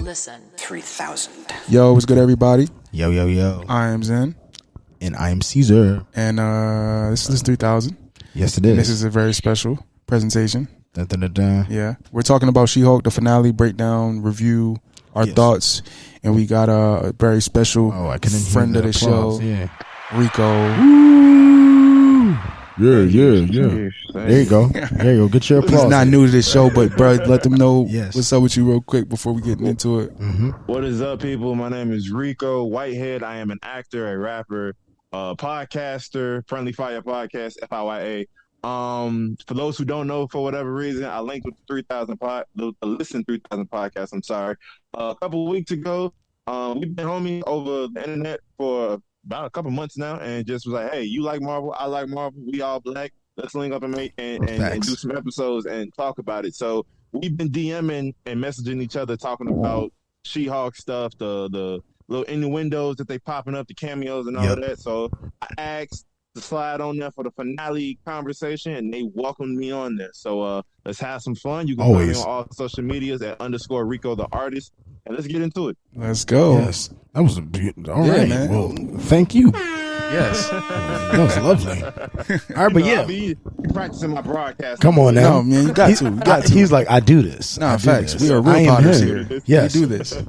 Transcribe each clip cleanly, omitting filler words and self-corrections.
Listen. 3000. Yo, what's good, everybody? Yo, yo, yo. I am ZENN. And I am Cesar. And this is 3000. Yes, it is. And this is a very special presentation. Dun, dun, dun, dun. Yeah. We're talking about She-Hulk, the finale, breakdown, review, our thoughts. And we got a very special friend of the show, Rico. Yeah. There you go. Get your applause. He's not new to this show, but, bro, let them know what's up with you real quick before we get into it. Mm-hmm. What is up, people? My name is Rico Whitehead. I am an actor, a rapper, podcaster, Friendly Fire Podcast, FIYA. For those who don't know, for whatever reason, I linked with the 3000 podcast. I'm sorry. A couple of weeks ago, we've been homie over the internet for about a couple months now, and just was like, hey, you like Marvel, I like Marvel, we all black, let's link up and make and do some episodes and talk about it. So we've been DMing and messaging each other, talking about She-Hulk stuff, the little innuendos that they popping up, the cameos and all of that. So I asked to slide on there for the finale conversation, and they welcomed me on there. So let's have some fun. You can find me on all social medias at _Rico the artist, and let's get into it. Let's go. Yes, that was all right, man. Well, thank you. Yes, that was lovely. All right, but I'll be practicing my broadcast. Come on now, no, man, you got to. He's like, I do this. No, facts. We are real potters here. Yes, we do this.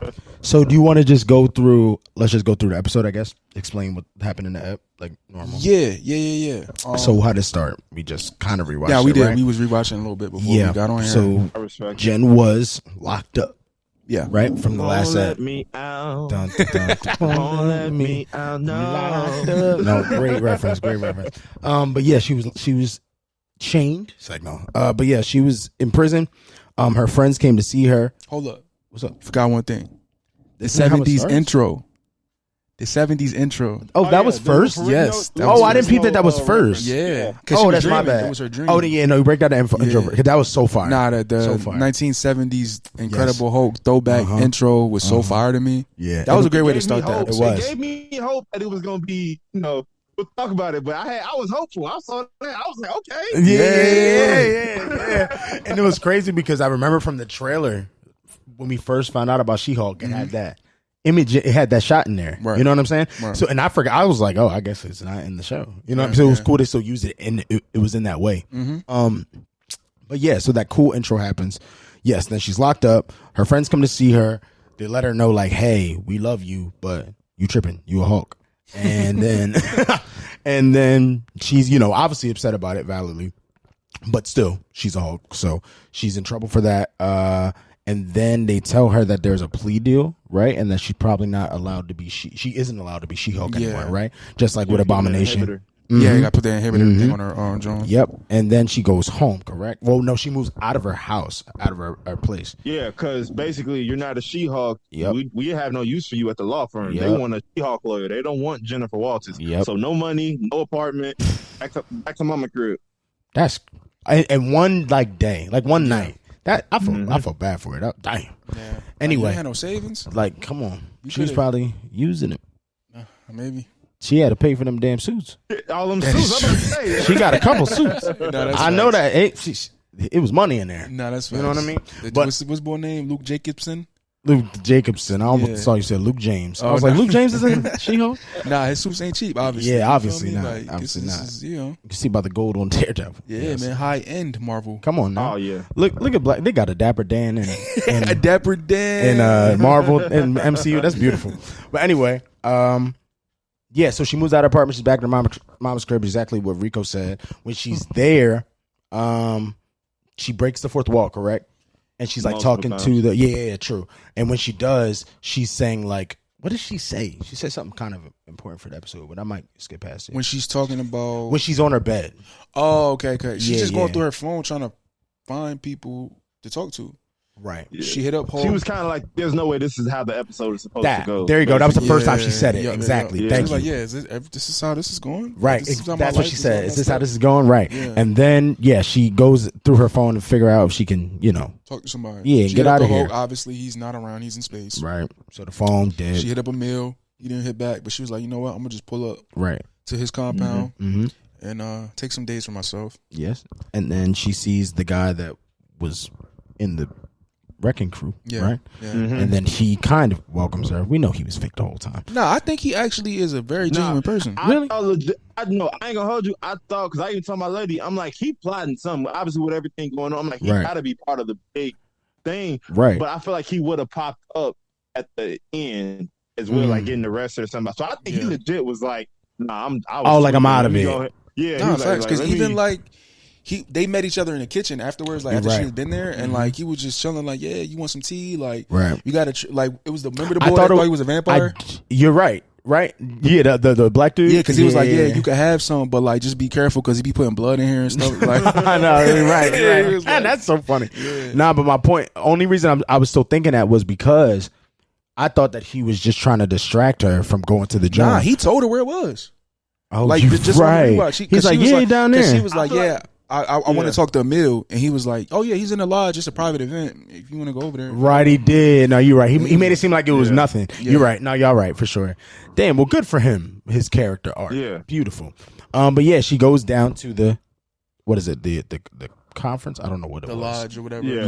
So, do you want to just go through? Let's just go through the episode, I guess. Explain what happened in the ep, like normal. Yeah. So, how to start? We just kind of rewatched. Yeah, we did. Right? We was rewatching a little bit before we got on here. So, Jen was locked up. Yeah, right from the last let ep. Me out. Dun, dun, dun, dun. Don't let me out. No, great reference. But yeah, she was chained. It's like no. But yeah, she was in prison. Her friends came to see her. Hold up. What's up? Forgot one thing. The 70s intro. The 70s intro. Oh, that was first? Yes. I didn't peep that was first. Yeah. Oh, that's my bad. It was her dream. Oh, yeah, no, you break down the intro. Because that was so fire. Nah, the so fire. 1970s Incredible Hulk throwback intro was so fire to me. Yeah. That was a great way to start that. It was. It gave me hope that it was going to be, we'll talk about it, but I was hopeful. I saw that. I was like, okay. Yeah. And it was crazy because I remember from the trailer when we first found out about She-Hulk, it had that image, it had that shot in there. Right. You know what I'm saying? Right. So, and I forgot, I was like, oh, I guess it's not in the show. You know what I'm saying? It was cool they still used it, and it was in that way. But yeah, so that cool intro happens. Yes, then she's locked up. Her friends come to see her. They let her know, like, hey, we love you, but you tripping. You a Hulk. And then, and then she's, obviously upset about it validly, but still, she's a Hulk. So she's in trouble for that. And then they tell her that there's a plea deal, right? And that she's probably not allowed to be she isn't allowed to be She-Hulk anymore, right? Just like with Abomination. Yeah, you got to put the inhibitor thing on her arm, John. Yep. And then she goes home, correct? Well, no, she moves out of her house, out of her place. Yeah, because basically you're not a She-Hulk. Yep. We have no use for you at the law firm. Yep. They want a She-Hulk lawyer. They don't want Jennifer Walters. Yep. So no money, no apartment, back to mama crib. That's and one day, like one night. That I feel bad for it. Damn. Yeah. Anyway, you had no savings. Like, come on, she was probably using it. Maybe she had to pay for them damn suits. All them suits. I'm about to say. She got a couple suits. I know that it was money in there. No, that's you know what I mean. But what's boy name? Luke Jacobson. Luke Jacobson. I almost saw you said Luke James. I was like, Luke James is in She-Hulk? Nah, his suits ain't cheap, obviously. Yeah, obviously not. Like, obviously not. Is, you can see about the gold on Daredevil. Yeah, man, high end Marvel. Come on now. Oh yeah. Look at Black. They got a Dapper Dan and a Dapper Dan and Marvel and MCU. That's beautiful. But anyway, yeah. So she moves out of her apartment. She's back in her mom's crib. Exactly what Rico said. When she's there, she breaks the fourth wall. Correct. And she's like talking to the yeah, true. And when she does, she's saying like, what does she say? She said something kind of important for the episode, but I might skip past it. When she's talking about when she's on her bed. Oh, okay. She's just going through her phone trying to find people to talk to. Right. Yeah. She hit up Hulk. She was kind of like, there's no way this is how the episode is supposed to go. There you go. That was the first time she said it. Exactly. Thank you. Like, this is how this is going? Right. That's what she said. Is this how this is going? Right. Yeah. And then, she goes through her phone to figure out if she can, talk to somebody. Yeah, get out of here. Hulk. Obviously, he's not around. He's in space. Right. So the phone dead. She hit up Emil. He didn't hit back, but she was like, you know what? I'm going to just pull up to his compound and take some days for myself. Yes. And then she sees the guy that was in the wrecking crew, Yeah. right? Yeah. And then he kind of welcomes her. We know he was fake the whole time. No, I think he actually is a very genuine person. Really? I ain't gonna hold you. I thought, because I even told my lady, I'm like, he plotting something. Obviously, with everything going on, I'm like, he gotta be part of the big thing. Right. But I feel like he would have popped up at the end as well, like getting arrested or something. So I think he legit was like, nah, I'm out of it. Yeah. No, facts. Because even like they met each other in the kitchen afterwards, like after she had been there, and like he was just chilling, like, yeah, you want some tea? Like, you gotta like it was remember the boy that thought he was a vampire? You're right. Right? Yeah, the black dude. Yeah, because he was like, yeah, you could have some, but like just be careful because he be putting blood in here and stuff. Like, I know, right. Like, man, that's so funny. Yeah. Nah, but my point, only reason I was still thinking that was because I thought that he was just trying to distract her from going to the job. Nah, he told her where it was. Oh, like just right. He's like, yeah, down there. She was like, yeah. I want to talk to Emil, and he was like, "Oh yeah, he's in the lodge. It's a private event. If you want to go over there." Right, he did. No, you're right. He made it seem like it was nothing. Yeah. You're right. No, y'all right for sure. Damn. Well, good for him. His character arc. Yeah, beautiful. But yeah, she goes down to the what is it? The conference? I don't know what it was. The lodge or whatever. Yeah.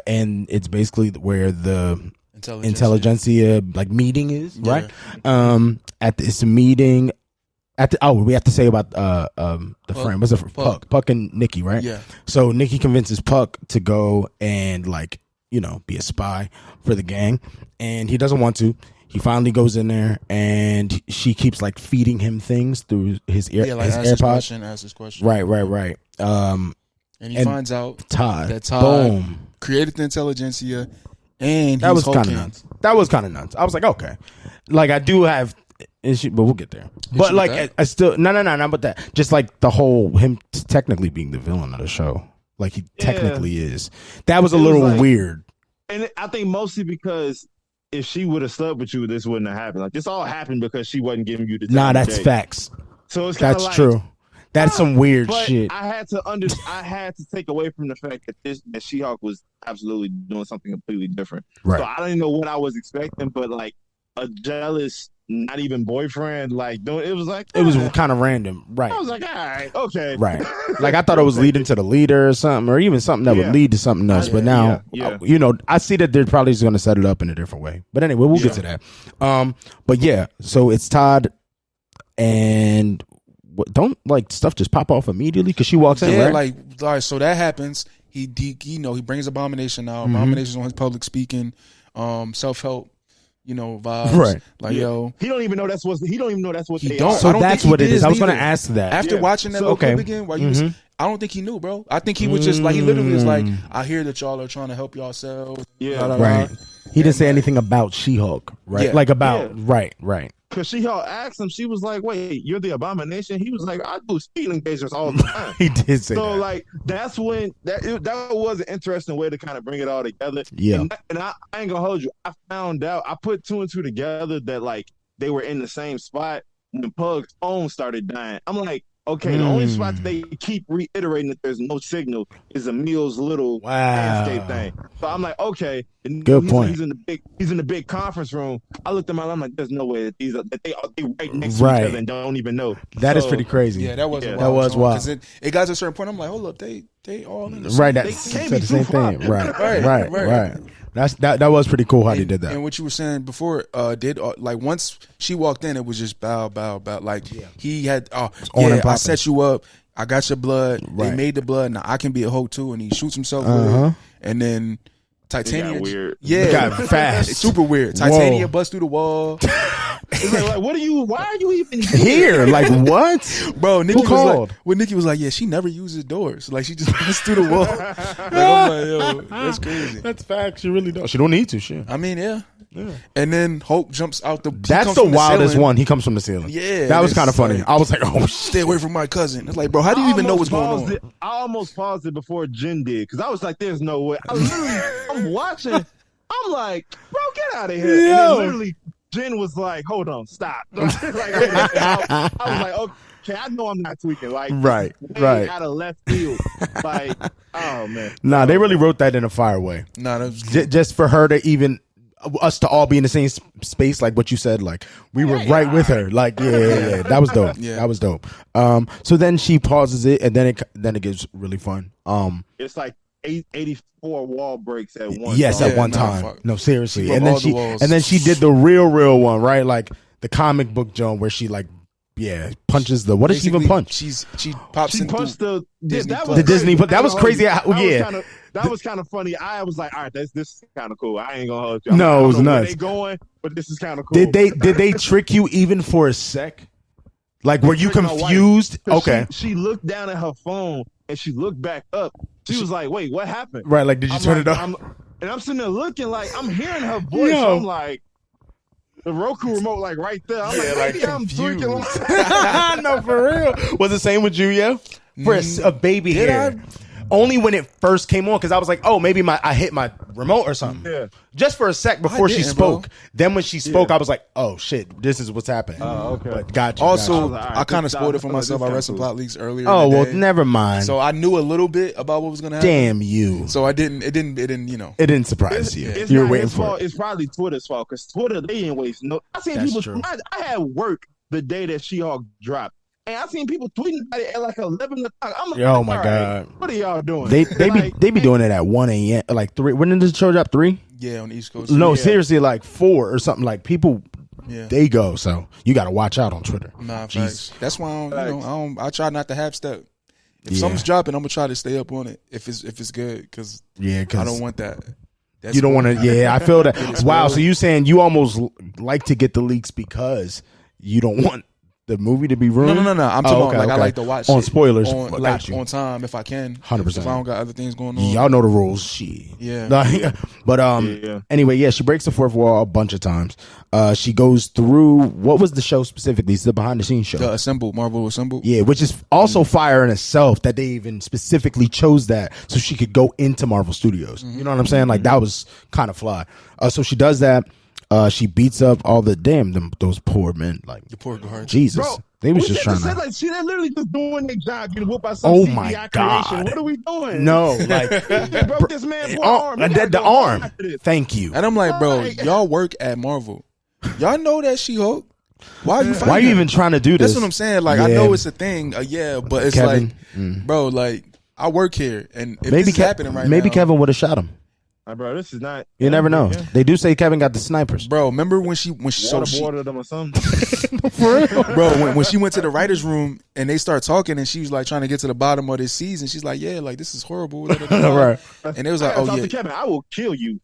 And it's basically where the intelligentsia like meeting is, right? At this meeting. We have to say about the friend. What's it? Puck and Nikki, right? Yeah. So Nikki convinces Puck to go and like, be a spy for the gang, and he doesn't want to. He finally goes in there, and she keeps like feeding him things through his his AirPods. Ask his question. Right. And he finds out that Todd created the intelligentsia, and that was kind of nuts. That was kind of nuts. I was like, okay, like I do have. But we'll get there. But like, I still not but that. Just like the whole him technically being the villain of the show, like he technically is. That was a little weird. And I think mostly because if she would have slept with you, this wouldn't have happened. Like this all happened because she wasn't giving you the. Nah, that's facts. So it's that's like, true. That's some weird shit. I had to take away from the fact that She-Hulk was absolutely doing something completely different. Right. So I don't even know what I was expecting, but like a jealous. Not even boyfriend, like it was like it was kind of random, right? I was like, all right, okay, right. Like I thought it was leading to the leader or something, or even something that would lead to something else. But now, I see that they're probably just going to set it up in a different way. But anyway, we'll get to that. But yeah, so it's Todd, and don't like stuff just pop off immediately because she walks in, right? Like all right, so that happens. He brings Abomination out. Abomination's on his public speaking, self-help. Vibes. Right. Like, yo. He don't even know that's what they are. So that's what it is. I was going to ask that. After watching that clip again, I don't think he knew, bro. I think he was just like, he literally was like, I hear that y'all are trying to help yourselves. Yeah. Blah, blah, right. Blah. He didn't say anything about She-Hulk, right? Yeah. Like about, right. Because She-Hulk asked him, she was like, wait, you're the Abomination? He was like, I do speed engagements all the time. He did say that. So, like, that's when, that was an interesting way to kind of bring it all together. Yeah. And I ain't going to hold you. I found out, I put two and two together that, like, they were in the same spot when Pug's phone started dying. I'm like, okay, the only spot that they keep reiterating that there's no signal is Emil's little landscape thing. So I'm like, okay. And good point. He's in the big conference room. I looked at my, I'm like, there's no way that they right next to each other and don't even know. That is pretty crazy. Yeah, that was wild. Because it got to a certain point. I'm like, hold up, they all in the right. They said the same thing. Right. That was pretty cool how they did that. And what you were saying before, like once she walked in, it was just bow. Like he had, I set you up. I got your blood. Right. They made the blood. Now I can be a hoe too. And he shoots himself with it. And then Titania, weird. It got fast. It's super weird. Titania busts through the wall. It's like, why are you even here? Like what? Bro, Nikki was like, yeah, she never uses doors. Like she just busts through the wall. Like, I'm like, yo, that's crazy. That's fact. She really don't. She don't need to. Shit. I mean, yeah. And then Hulk jumps out the. That's the wildest one. He comes from the ceiling. Yeah, that was kind of funny. I was like, oh shit. Stay away from my cousin. It's like, bro, how do you even know what's going on? I almost paused it before Jen did because I was like, there's no way. I'm watching. I'm like, bro, get out of here. And then literally, Jen was like, hold on, stop. I was like, okay, I know I'm not tweaking. Like, right. Out of left field. Like, oh man. Nah, they really wrote that in a fire way. Nah, that was just for her to even. Us to all be in the same space, like what you said, like we were right with her, like yeah, that was dope. That was dope. So then she pauses it, and then it gets really fun. It's like 84 wall breaks at once. Yes, at one time. No, seriously. And then she did the real one, right? Like the comic book Joan where she like punches the. What did she even punch? She punched the Disney. That was crazy. That was kind of funny. I was like, all right, this is kind of cool. I ain't gonna hold you. No, it was nuts. Where they going, but this is kind of cool. Did they trick you even for a sec? Like, were you confused? Okay. She looked down at her phone and she looked back up. She was like, wait, what happened? Right, like, did you turn it up? And I'm sitting there looking like, I'm hearing her voice. So I'm like, the Roku remote, like, right there. I'm like, maybe I'm tweaking. No, for real. Was the same with you, yeah? For a baby hair. Only when it first came on, because I was like, oh, maybe I hit my remote or something. Yeah. Just for a sec before she spoke. Bro. Then when she spoke, I was like, oh, shit, this is what's happening. Oh, okay. But got you. Also, I kind of spoiled it for myself. I read some plot leaks earlier. Oh, well, never mind. So I knew a little bit about what was going to happen. Damn you. So it didn't, you know. It didn't surprise you. You were waiting for it. It's probably Twitter's fault, because Twitter, they didn't waste no. I seen people. I had work the day that She-Hulk dropped. And I seen people tweeting about it at like 11 o'clock. I'm like, oh my God. What are y'all doing? They be doing it at 1 a.m. Like 3. When did the show drop? 3? Yeah, on the East Coast. No, seriously, like 4 or something. Like people, they go. So you got to watch out on Twitter. Nah, Jesus. That's why I try not to half step. If something's dropping, I'm gonna try to stay up on it if it's good, because I don't want that. You don't want to. Yeah, I feel that. Wow. So you saying you almost like to get the leaks because you don't want the movie to be ruined? No. I'm talking about, I like to watch on spoilers on time if I can. 100%. If I don't got other things going on. Y'all know the rules. Shit. Yeah. But anyway, she breaks the fourth wall a bunch of times. She goes through, what was the show specifically? It's the behind the scenes show. The Marvel Assembled. Yeah, which is also fire in itself that they even specifically chose that so she could go into Marvel Studios. You know what I'm saying? Like that was kind of fly. So she does that. She beats up all the those poor men. Like the poor guards. Jesus, bro, they was just trying to. Like, they're literally just doing their job. Getting whooped by some oh CGI my God! creation. What are we doing? No, like they broke this man's arm. The arm. Thank you. And I'm like, bro, y'all work at Marvel. Y'all know that She-Hulk. Why are you fighting? Why are you even trying to do this? That's what I'm saying. Like, I know it's a thing. But it's Kevin, bro, like I work here, and if this is happening right now, maybe Kevin would have shot him. Bro, this is not. You never know. Yeah. They do say Kevin got the snipers. Bro, remember when she waterboarded them or something? For real? Bro, when she went to the writers' room and they start talking and she was like trying to get to the bottom of this season, she's like, yeah, like this is horrible. Right. And it was like, oh yeah, Kevin, I will kill you.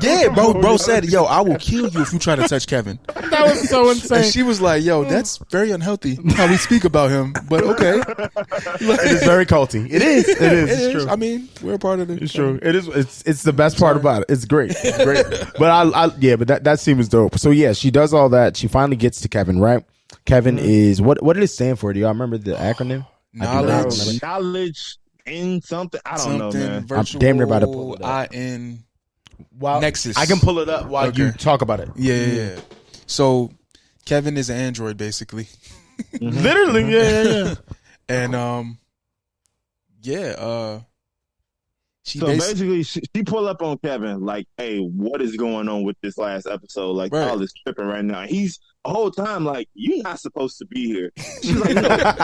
Yeah, bro said, yo, I will kill you if you try to touch Kevin. That was so insane. And she was like, yo, that's very unhealthy how we speak about him. But okay. It is very culty. It is. It's true. I mean, we're a part of it. It's true. It is. It's the best part about it. It's great. It's great. But that scene was dope. So yeah, she does all that. She finally gets to Kevin, right? Kevin is what did it stand for? Do y'all remember the acronym? Knowledge in something. I don't know, man. I'm damn near about to pull it up. Nexus. I can pull it up while you talk about it. Yeah. So Kevin is an android, basically. Literally, yeah. And So basically, she pull up on Kevin like, "Hey, what is going on with this last episode? Like, all this tripping right now." He's the whole time like, "You're not supposed to be here." She's like,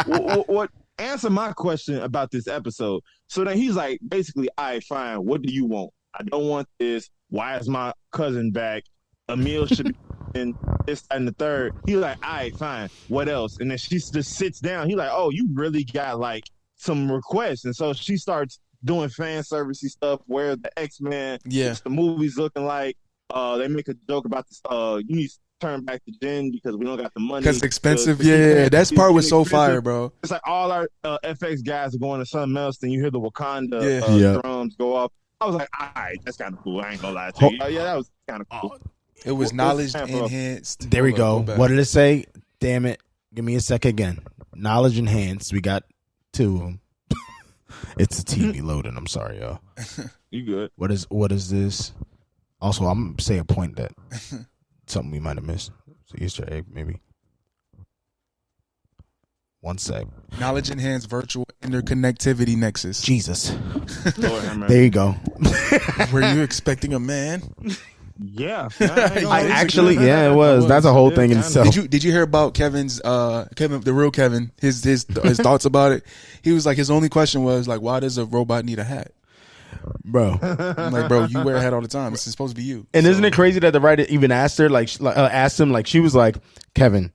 "No, what? Answer my question about this episode." So then he's like, basically, "All right, fine. What do you want? I don't want this. Why is my cousin back? Emil should be in this and the third." He's like, "All right, fine. What else?" And then she just sits down. He's like, "Oh, you really got like some requests," and so she starts doing fan servicey stuff where the X-Men, the movie's looking like. They make a joke about this. You need to turn back to ZENN because we don't got the money. Because it's expensive. Yeah, that part was so fire, bro. It's like all our FX guys are going to something else. Then you hear the Wakanda drums go up. I was like, all right, that's kind of cool. I ain't gonna lie to you. Yeah, that was kind of cool. It was knowledge enhanced. There we go. What did it say? Damn it. Give me a sec again. Knowledge enhanced. We got 2 of them. It's a TV loading. I'm sorry, y'all. You good? What is this? Also, I'm gonna say a point that something we might have missed. So Easter egg, maybe. One sec. Knowledge enhanced virtual interconnectivity nexus. Jesus. There you go. Were you expecting a man? Yeah. It was. That's a whole thing in itself. Did you hear about Kevin's Kevin, the real Kevin, his thoughts about it? He was like, his only question was like, why does a robot need a hat? bro. I'm like, bro, you wear a hat all the time. It's supposed to be you. And isn't it crazy that the writer even asked her, asked him, like, she was like, Kevin,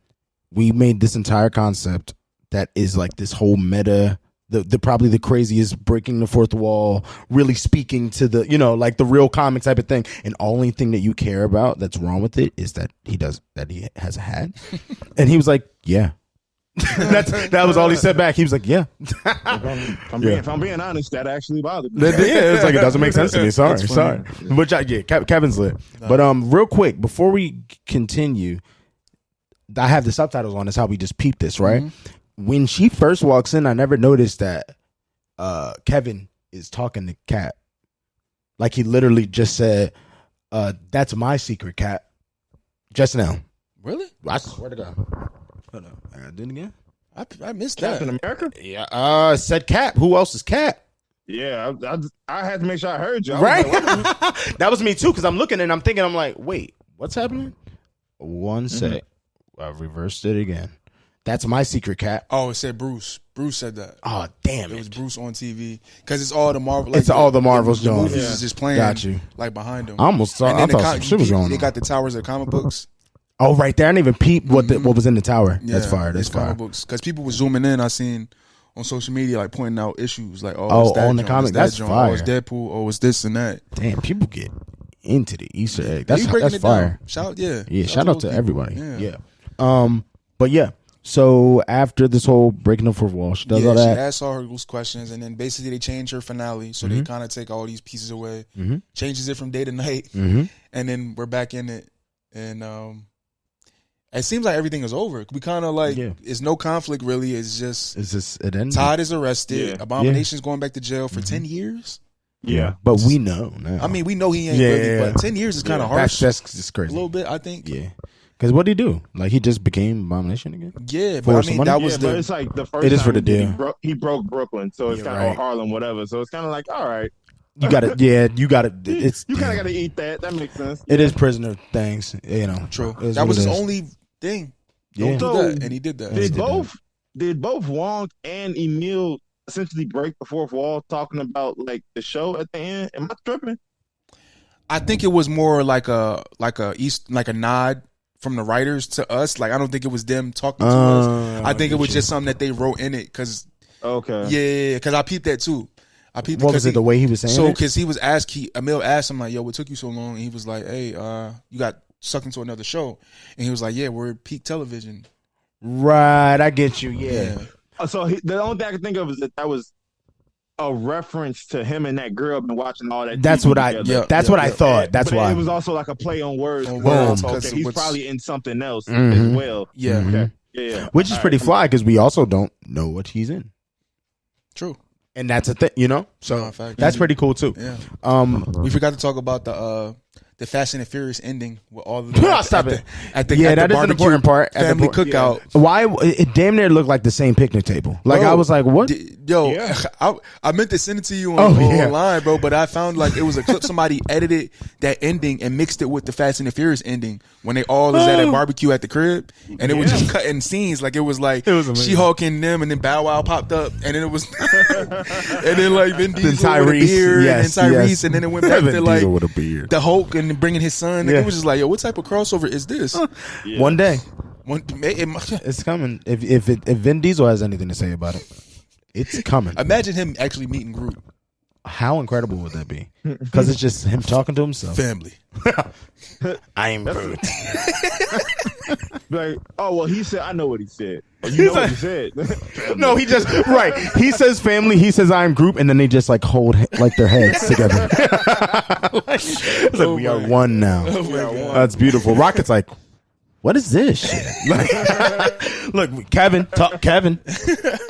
we made this entire concept that is like this whole meta, the probably the craziest breaking the fourth wall, really speaking to the, like the real comic type of thing. And only thing that you care about that's wrong with it is that he has a hat. And he was like, yeah. that was all he said back. He was like, yeah. If I'm being honest, that actually bothered me. Yeah, it's like, it doesn't make sense to me. Sorry. But Kevin's lit. But real quick, before we continue, I have the subtitles on. That's how we just peep this, right? Mm-hmm. When she first walks in, I never noticed that Kevin is talking to Kat. Like, he literally just said, that's my secret, Kat. Just now. Really? I swear to God. Hold on. I did it again? I missed Captain that. America? Yeah. Said Cap. Who else is Cap? Yeah, I had to make sure I heard you. Right? Like, that was me too, because I'm looking and I'm thinking, I'm like, wait, what's happening? One sec. I reversed it again. That's my secret, Cap. Oh, it said Bruce. Bruce said that. Oh, damn it. It was Bruce on TV. Because it's all the Marvel. It's all the Marvels the doing. movies is just playing. Got you. Like behind them. I almost thought, I thought some shit was going on. They got the towers of the comic books. Oh, right there. I didn't even peep what was in the tower. Yeah, that's fire. That's fire. Comic books. Because people were zooming in. I seen on social media, like, pointing out issues. Like, on the comic. That's fire. Oh, it's Deadpool. Oh, it's this and that. Damn, people get into the Easter egg. That's fire. Shout out to everybody. Yeah. But yeah. So after this whole breaking the fourth wall, she does all that. She asks all her loose questions, and then basically they change her finale. So they kind of take all these pieces away, changes it from day to night, and then we're back in it. And it seems like everything is over. We kind of like, it's no conflict really. It's just it ended? Todd is arrested. Yeah. Abomination's going back to jail for 10 years. Yeah, but we know now. I mean, we know he ain't really, but 10 years is kind of harsh. That's just crazy. A little bit, I think. Yeah. Because what did he do? Like, he just became Abomination again? Yeah, but I mean, that was but it's like the first it is time for the deal. He broke Brooklyn, so it's kind of, or Harlem, whatever. So it's kind of like, all right. You got to, you got to, it's. You kind of got to eat that. That makes sense. It is prisoner things, True. That was his only thing. Don't do that. And he did that. Did both Wong and Emil essentially break the fourth wall talking about, like, the show at the end? Am I tripping? I think it was more like a nod from the writers to us. Like, I don't think it was them talking to us. I think it was just something that they wrote in it. Because because I peeped that too. What was it? The way he was saying? So because he was Emil asked him, like, "Yo, what took you so long?" And he was like, "Hey, you got sucked into another show," and he was like, "Yeah, we're at peak television." Right, I get you. Yeah. So the only thing I can think of is that was a reference to him and that girl been watching all that. That's what I thought. That's why it was also like a play on words. Okay, he's probably in something else as well. Yeah. Okay. Yeah. Which is pretty fly because we also don't know what he's in. True. And that's a thing, So that's pretty cool too. Yeah. We forgot to talk about the Fast and the Furious ending with all of the stop it. At the that is an important part. Family cookout. Yeah. Why it damn near looked like the same picnic table. Like, bro, I was like, what? I meant to send it to you online, bro, but I found like it was a clip somebody edited that ending and mixed it with the Fast and the Furious ending when they all was at a barbecue at the crib, and it was just cutting scenes. Like, it was like She-Hulk and them, and then Bow Wow popped up, and then it was and then like Vin Diesel with a beard, and then Tyrese, and then it went back to like with a beard. The Hulk and bringing his son. Like, it was just like, yo, what type of crossover is this? One day, it's coming. If Vin Diesel has anything to say about it, it's coming. Imagine him actually meeting Groot. How incredible would that be? Because it's just him talking to himself. Family. I am Groot. Like, oh, well, he said, I know what he said. You know what he said. No, he just, he says family, he says I am Groot, and then they just like hold like their heads together. It's like, we are one now. That's beautiful. Rocket's like, what is this shit? Look, Kevin.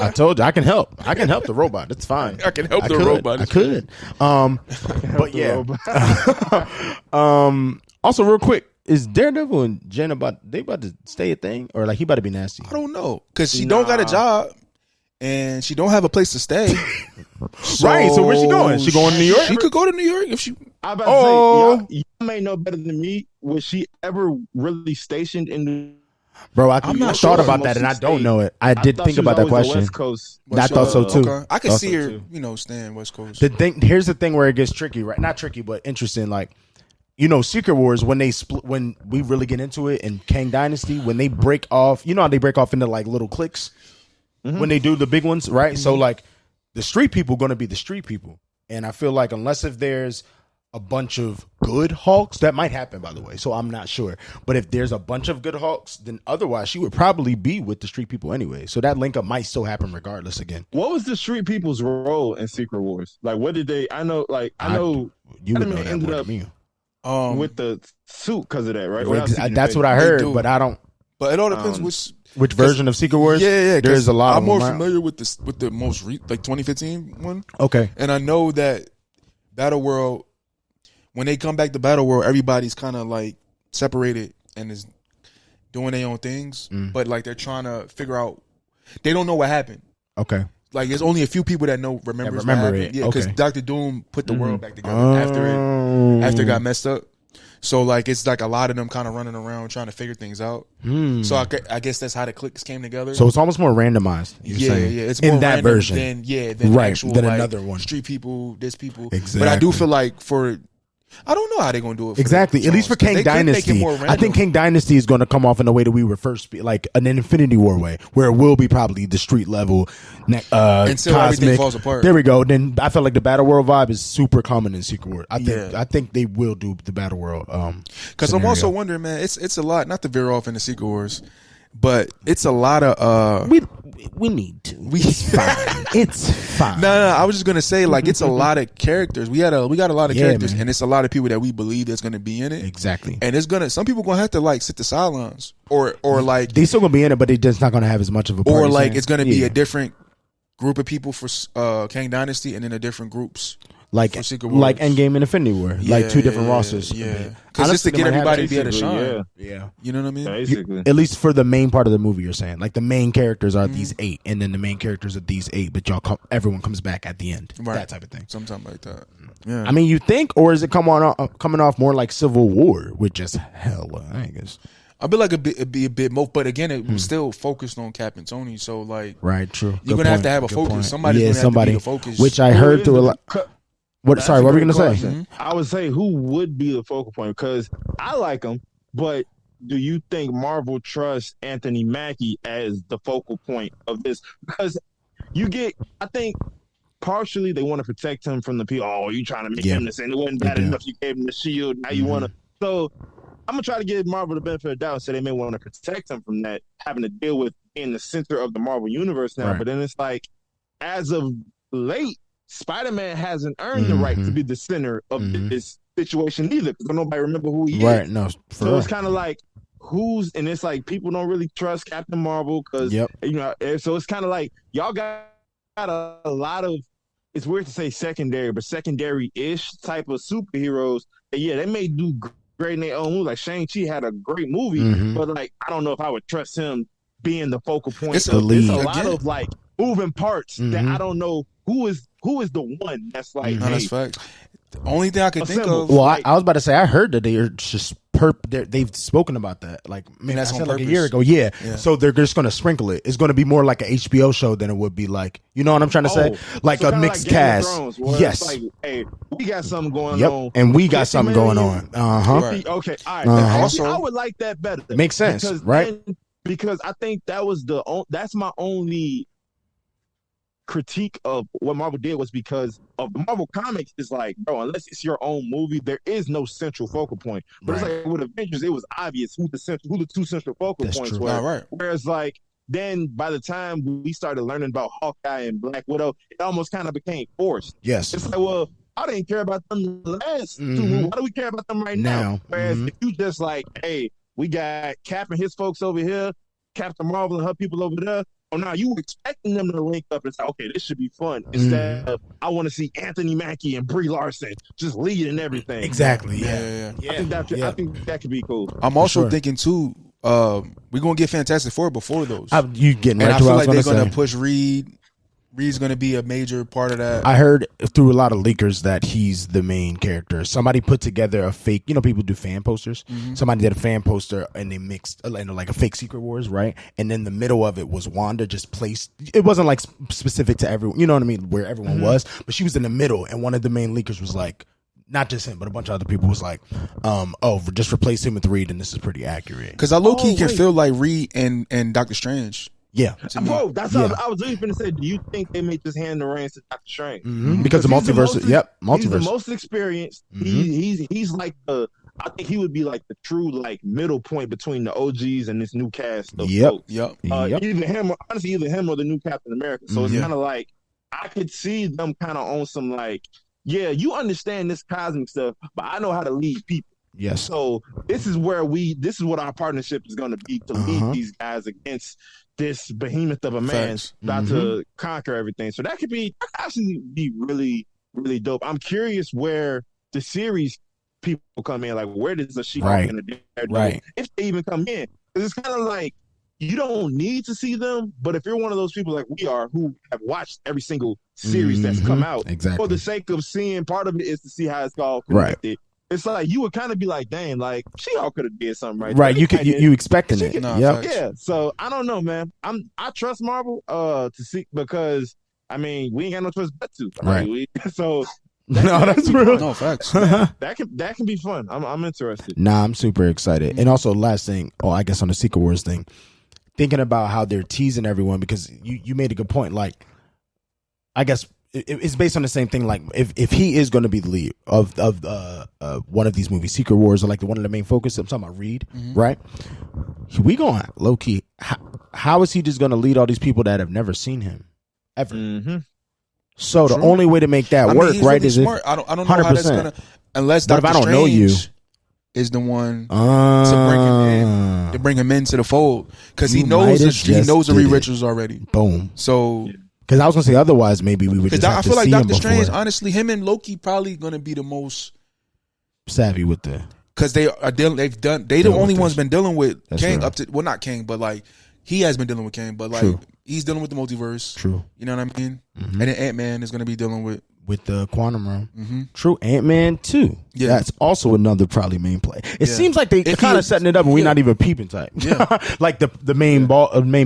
I told you I can help. I can help the robot. It's fine. I can help the robot. I could. But yeah. Also, real quick, is Daredevil and Jen about to stay a thing, or like he about to be nasty? I don't know, because she don't got a job and she don't have a place to stay. So where's she going? She going to New York? She could go to New York if she. I about to say, y'all may know better than me. Was she ever really stationed in New Bro, I'm not thought about that, and I don't know it. I did think about that question. West Coast. I thought so too. Okay. I could see her, staying West Coast. Here's the thing where it gets tricky, right? Not tricky, but interesting. Like, Secret Wars, when when we really get into it in Kang Dynasty, when they break off, how they break off into like little cliques when they do the big ones, right? So like, the street people going to be the street people, and I feel like unless if there's a bunch of good Hulks, that might happen, by the way. So I'm not sure. But if there's a bunch of good Hulks, then otherwise she would probably be with the street people anyway. So that link up might still happen regardless again. What was the street people's role in Secret Wars? Like, what did they? I know you would know that ended more up than me. With the suit because of that, right? That's what I heard, but I don't. But it all depends which version of Secret Wars. Yeah. There's a lot. I'm more familiar with the most 2015 one. Okay, and I know that Battle World. When they come back to Battle World, everybody's kind of like separated and is doing their own things. But like they're trying to figure out, they don't know what happened. Okay. Like there's only a few people that remember what happened. Yeah, because Dr. Doom put the world back together after it got messed up. So like it's like a lot of them kind of running around trying to figure things out. So I guess that's how the cliques came together. So it's almost more randomized. Yeah. It's more in that version than actual than like, another one. Street people, this people. Exactly. But I do feel like I don't know how they're going to do it. Exactly. At least for Kang Dynasty. I think Kang Dynasty is going to come off in the way that we were first, like an Infinity War way, where it will be probably the street level, until everything falls apart. There we go. Then I feel like the Battle World vibe is super common in Secret War. I think they will do the Battle World. Because I'm also wondering, man, it's a lot. Not to veer off into Secret Wars, but it's a lot of we need to. It's fine. It's fine. No. I was just gonna say, like, it's a lot of characters. We got a lot of characters, man. And it's a lot of people that we believe that's gonna be in it. Exactly. And some people gonna have to like sit the sidelines, or like they still gonna be in it, but they just not gonna have as much of a. Or like it's gonna be a different group of people for Kang Dynasty, and then a different groups. Like Endgame and Infinity War, like two different rosters. Yeah, because just to get everybody to be able to shine. Yeah, you know what I mean. Basically, at least for the main part of the movie, you're saying like the main characters are these 8, and then the main characters are these 8, but everyone comes back at the end. Right. That type of thing. Something like that. Yeah. I mean, you think, or is it coming off more like Civil War with just hella? I guess. I feel like it'd be a bit more, but again, it was still focused on Cap and Tony. So like, right, true. You're gonna have to have a focus. Somebody's gonna have to be the focus. Which I heard through a lot. What were we gonna say? I would say who would be the focal point, because I like him, but do you think Marvel trusts Anthony Mackie as the focal point of this? Because I think partially they want to protect him from the people. Oh, you trying to make him this, and it wasn't bad enough. You gave him the shield. Now you want to. So I'm gonna try to give Marvel the benefit of the doubt. So they may want to protect him from that, having to deal with being the center of the Marvel universe now. Right. But then it's like, as of late, Spider-Man hasn't earned the right to be the center of this situation either, because nobody remember who he is. Right, no. So it's kind of like, and it's like people don't really trust Captain Marvel because, so it's kind of like y'all got a lot of, it's weird to say secondary, but secondary-ish type of superheroes. They may do great in their own movie. Like Shang-Chi had a great movie, but like, I don't know if I would trust him being the focal point. It's a lot of like moving parts that I don't know who is the one that's like. No, that's fact. The only thing I could think of. Well, I was about to say, I heard that they are just they've spoken about that. Like, I said like a year ago. Yeah. So they're just going to sprinkle it. It's going to be more like an HBO show than it would be like, you know what I'm trying to say? Like so a mixed cast. Yes. Like, hey, we got something going on. And we got something going on. Right. Okay. All right. Also, I would like that better. Makes sense. Right. Because I think that's my only critique of what Marvel did, was because of the Marvel comics is like, bro, unless it's your own movie, there is no central focal point. But it's like with Avengers, it was obvious who the two central focal points were. Right. Whereas like then by the time we started learning about Hawkeye and Black Widow, it almost kind of became forced. Yes. It's like, well, I didn't care about them the last 2 movies. Why do we care about them right now? Whereas if you just like, hey, we got Cap and his folks over here, Captain Marvel and her people over there. Oh, now you were expecting them to link up and say, okay, this should be fun. Instead of, I want to see Anthony Mackie and Brie Larson just leading everything. Exactly. Yeah. I think that could be cool. I'm also thinking too, we're gonna get Fantastic Four before those. You getting right? And I feel like they're gonna push Reed Reed's going to be a major part of that. I heard through a lot of leakers that he's the main character. Somebody put together a fake, people do fan posters. Mm-hmm. Somebody did a fan poster and they mixed like a fake Secret Wars, right? And then the middle of it was Wanda just placed. It wasn't like specific to everyone, you know what I mean, where everyone was, but she was in the middle. And one of the main leakers was like, not just him, but a bunch of other people was like, just replace him with Reed, and this is pretty accurate. Because I low-key can feel like Reed and Doctor Strange. Yeah. Bro, that's what I was really going to say. Do you think they may just hand the reins to Doctor Strange? Mm-hmm. Because the multiverse. Multiverse. He's the most experienced. Mm-hmm. He's like I think he would be like the true like middle point between the OGs and this new cast of folks. Either him or the new Captain America. So it's kind of like I could see them kind of on some like, yeah, you understand this cosmic stuff, but I know how to lead people. Yes. So this is what our partnership is going to be to lead these guys against this behemoth of a man about to conquer everything. So that could actually be really, really dope. I'm curious where the series people come in. Like, where does the She-Hulk and the Daredevil, if they even come in? Because it's kind of like you don't need to see them, but if you're one of those people like we are who have watched every single series that's come out, for the sake of seeing, part of it is to see how it's all connected. Right. It's like you would kind of be like, "Dang, like She-Hulk could have did something right." Right, you expecting it? Yeah. So I don't know, man. I trust Marvel to see, because I mean we ain't got no choice but to. Right. That's real. No facts. that can be fun. I'm interested. Nah, I'm super excited. And also, last thing, I guess on the Secret Wars thing, thinking about how they're teasing everyone, because you made a good point. Like, I guess. It's based on the same thing. Like, if he is going to be the lead of one of these movies, Secret Wars, or like one of the main focus, I'm talking about Reed, right? We going low key. How is he just going to lead all these people that have never seen him ever? Mm-hmm. So the only way to make that work, he's right, really is smart. I don't know how that's gonna, unless Doctor Strange know you is the one to bring him into the fold, because he knows the Reed rituals already. Boom. So. Because I was gonna say otherwise, maybe we would just have to see him before. I feel like Doctor Strange, honestly, him and Loki probably gonna be the most savvy with the, because they the only ones been dealing with Kang up to, well, not Kang, but like he has been dealing with Kang, but like he's dealing with the multiverse. True. You know what I mean? And then Ant-Man is gonna be dealing with the quantum realm. True. Ant-Man too. Yeah. That's also another probably main play. It seems like they kind of setting it up and we're not even peeping type. Yeah. Like the main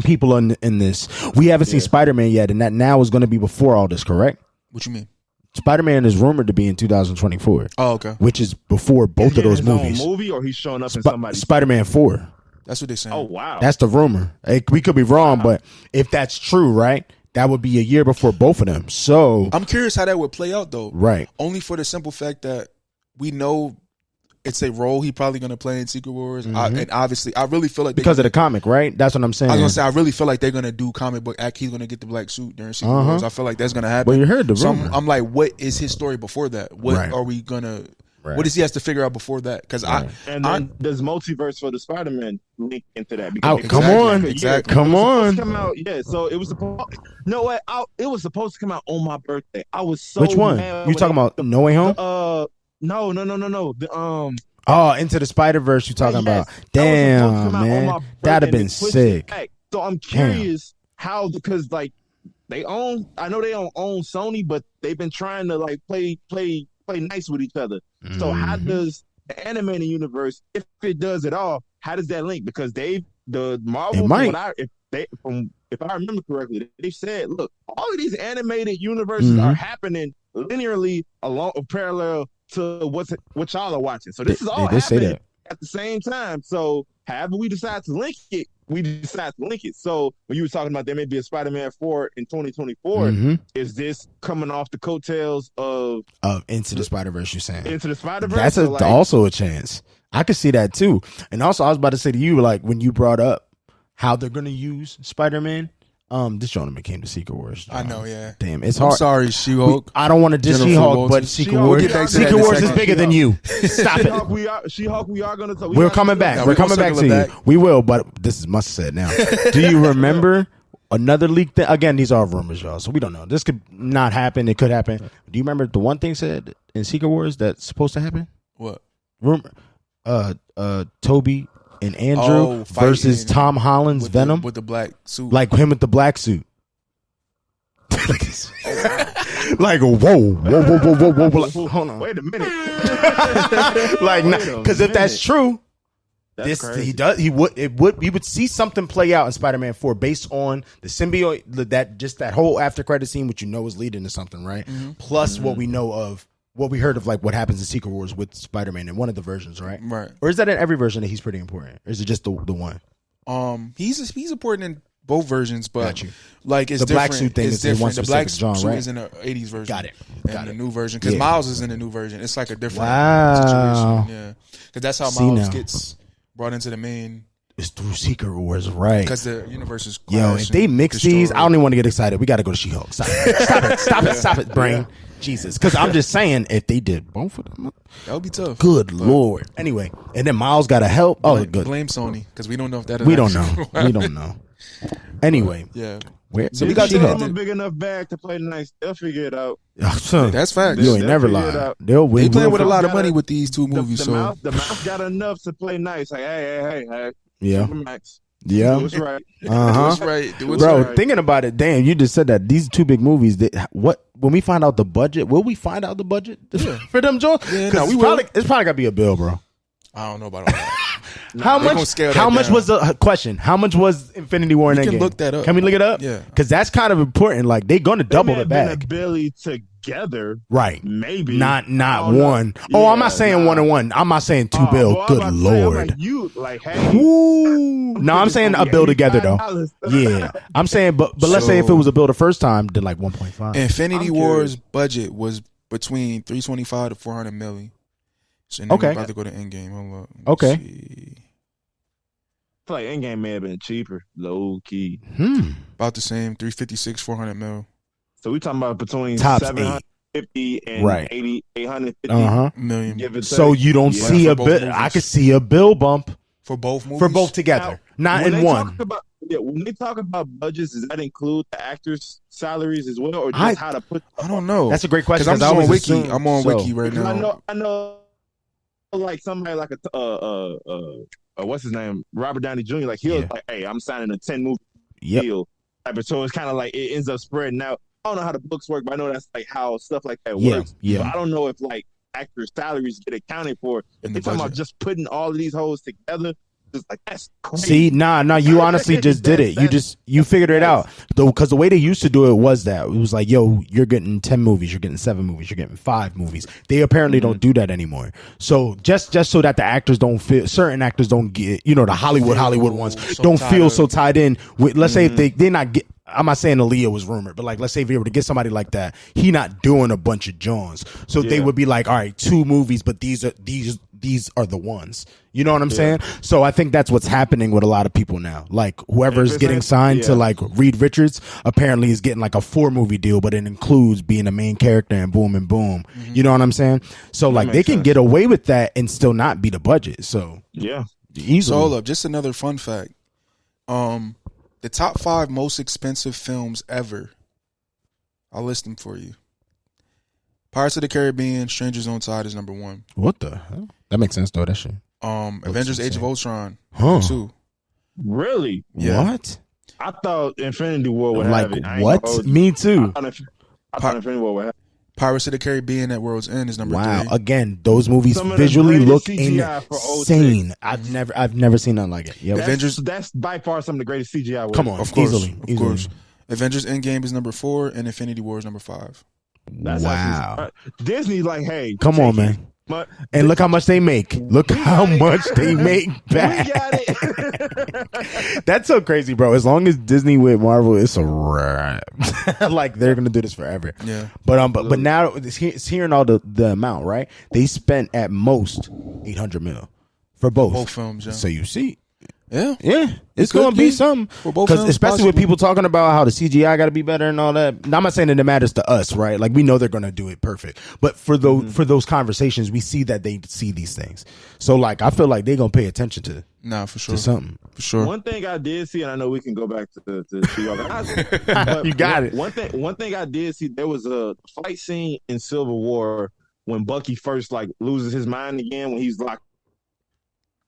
people in this. We haven't seen Spider-Man yet, and that now is going to be before all this, correct? What you mean? Spider-Man is rumored to be in 2024. Oh, okay. Which is before both of those movies. Movie, or he's showing up in somebody's Spider-Man 4. That's what they're saying. Oh, wow. That's the rumor. We could be wrong, but if that's true, right? That would be a year before both of them. So I'm curious how that would play out, though. Right. Only for the simple fact that we know it's a role he probably going to play in Secret Wars. And obviously, I really feel like because of the comic, right? That's what I'm saying. I was going to say, I really feel like they're going to do comic book act. He's going to get the black suit during Secret Wars. I feel like that's going to happen. Well, you heard the rumor. I'm like, what is his story before that? What are we going to... What does he has to figure out before that? Because does multiverse for the Spider-Man link into that? Come on. So it was supposed. No way. It was supposed to come out on my birthday. I was so. Which one? You talking about No Way Home? No. Into the Spider-Verse. You talking about? Damn, man, that'd have been sick. So I'm curious how, because like I know they don't own Sony, but they've been trying to like play nice with each other. So how does the animated universe, if it does at all, how does that link? Because the Marvel, if I remember correctly, they said, look, all of these animated universes are happening linearly along parallel to what y'all are watching. So this is all happening at the same time. So however we decide to link it, we decide to link it. So when you were talking about there may be a Spider-Man 4 in 2024, is this coming off the coattails of Into the Spider-Verse? You're saying Into the Spider-Verse? That's also a chance. I could see that too. And also, I was about to say to you, like when you brought up how they're going to use Spider-Man. This gentleman came to Secret Wars. I know, yeah. Damn, it's hard. I'm sorry, She-Hulk. I don't want to diss She-Hulk, but Secret Wars is bigger than you. Stop it. She-Hulk, we are going to talk. We're coming back. We're coming back to you. We will, but this is must said now. Do you remember another leak? Again, these are rumors, y'all, so we don't know. This could not happen. It could happen. Do you remember the one thing said in Secret Wars that's supposed to happen? What? Rumor. Toby and Andrew versus Tom Holland's Venom with the black suit, like him with the black suit. Like whoa. Hold on. Wait a minute. Like, because if that's true, crazy. he would see something play out in Spider-Man 4 based on the symbiote, that whole after credit scene, which is leading to something, right? Mm-hmm. Plus what we know of. What we heard of, like what happens in Secret Wars with Spider-Man in one of the versions, right? Right. Or is that in every version that he's pretty important? Or is it just the one? He's important in both versions, but like it's the different. black suit thing is different. The black suit right? is in the 80s version. Got it. The new version, because Miles is in the new version. It's like a different situation. Yeah, because that's how Miles gets brought into the main. It's through Secret Wars, right? Because the universe is if they mix these, I don't even want to get excited. We got to go to She-Hulk. Stop it, brain. Jesus, because I'm just saying, if they did both of them, that would be tough. Good Lord. Anyway, and then Miles got to help. Good. Blame Sony, because we don't know if that is. We don't know. Anyway, so we got a big enough bag to play nice. They'll figure it out. That's facts. You ain't never lied. They playing with a lot of money with these two movies. The mouth got enough to play nice. Like, hey. Yeah. Max. Yeah. Do what's right. Bro, thinking about it, damn, you just said that these two big movies. When we find out the budget, will we find out the budget for them, Joe? Yeah, no, we will. It's probably got to be a bill, bro. I don't know about all that. How much was the question? How much was Infinity War in Endgame? We can look that up. Can we look it up? Yeah, because that's kind of important. Like they're going to double the bag. Been a Billy together, right? Maybe not one. Yeah, I'm not saying 1 and 1. I'm not saying two bill. Good Lord. No, I'm saying a bill together though. Yeah, I'm saying, but let's say if it was a bill the first time, then like 1.5. Infinity War's budget was between 325 to 400 million. So okay, we're about to go to Endgame. Hold up. Okay. I feel like Endgame may have been cheaper, low key. About the same, 356, 400 mil. So we talking about between Top 750 and 850 million. So you don't see a bill. I could see a bill bump for both movies. For both together, not in one. When they talk about budgets, does that include the actors' salaries as well, or just how to put? I don't know. That's a great question. I'm on Wiki. I'm on Wiki right now. I know. Like somebody like what's his name, Robert Downey Jr. Like he was like, "Hey, I'm signing a 10 movie deal." So it's kind of like it ends up spreading out. I don't know how the books work, but I know that's like how stuff like that works. Yeah. But I don't know if like actors' salaries get accounted for. If they're talking about just putting all of these hoes together, just like that's crazy. See, nah, you honestly just did it. You figured it out though, because the way they used to do it was that it was like, yo, you're getting 10 movies, you're getting 7 movies, you're getting 5 movies. They apparently don't do that anymore. So just so that the actors don't feel, certain actors don't get, the Hollywood ones don't feel so tied in with. Let's say if they're not get. I'm not saying Aaliyah was rumored, but like, let's say if you were to get somebody like that, he not doing a bunch of Johns. So they would be like, all right, 2 movies, but these are the ones. You know what I'm saying? So I think that's what's happening with a lot of people now. Like whoever's getting signed to like Reed Richards apparently is getting like a 4-movie deal, but it includes being a main character and boom. You know what I'm saying? So like they can get away with that and still not be the budget. So easily. So hold up, just another fun fact. The top 5 most expensive films ever. I'll list them for you. Pirates of the Caribbean, Strangers on Tide is number 1. What the hell? That makes sense though, that shit. Avengers Age of Ultron, 2. Really? Yeah. What? I thought Infinity War would like have it. What? Me too. I thought Infinity War would have it. Pirates of the Caribbean at World's End is number 3. Wow. Again, those movies visually look insane. I've never seen nothing like it. Yep. That's by far some of the greatest CGI work. Come on, of course, easily. Of course. Avengers Endgame is number 4 and Infinity War is number 5. Wow. Disney's like, hey, come on, man. And look how much they make. Look how much they make back. We got it. That's so crazy, bro. As long as Disney with Marvel, it's a wrap. Like they're gonna do this forever. Yeah. But now it's hearing all the amount, right? They spent at most $800 million for both films. Yeah. So you see. Yeah, it's going to be something. Because especially with people talking about how the CGI got to be better and all that. Now, I'm not saying that it matters to us, right? Like we know they're going to do it perfect. But for those conversations, we see that they see these things. So like, I feel like they're going to pay attention to. Nah, for sure. To something. For sure. One thing I did see, and I know we can go back to She-Hulk. You got it. One thing I did see, there was a fight scene in Civil War when Bucky first like loses his mind again when he's locked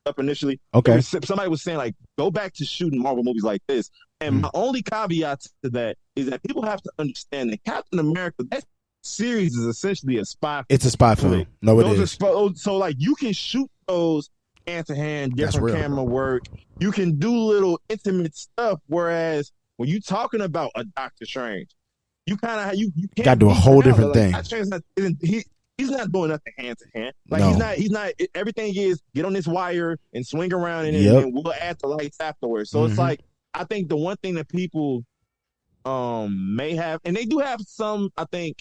up initially. Okay. Somebody was saying like, go back to shooting Marvel movies like this And my only caveat to that is that people have to understand that Captain America, that series is essentially a spy film. It's a spy film. No, it is. So like you can shoot those hand to hand, different camera work. You can do little intimate stuff. Whereas when you're talking about a Doctor Strange, you kind of you can't got to do a whole different thing. He's not doing nothing hand to hand. Like he's not. Everything is get on this wire and swing around, and then we'll add the lights afterwards. So it's like I think the one thing that people may have, and they do have some, I think,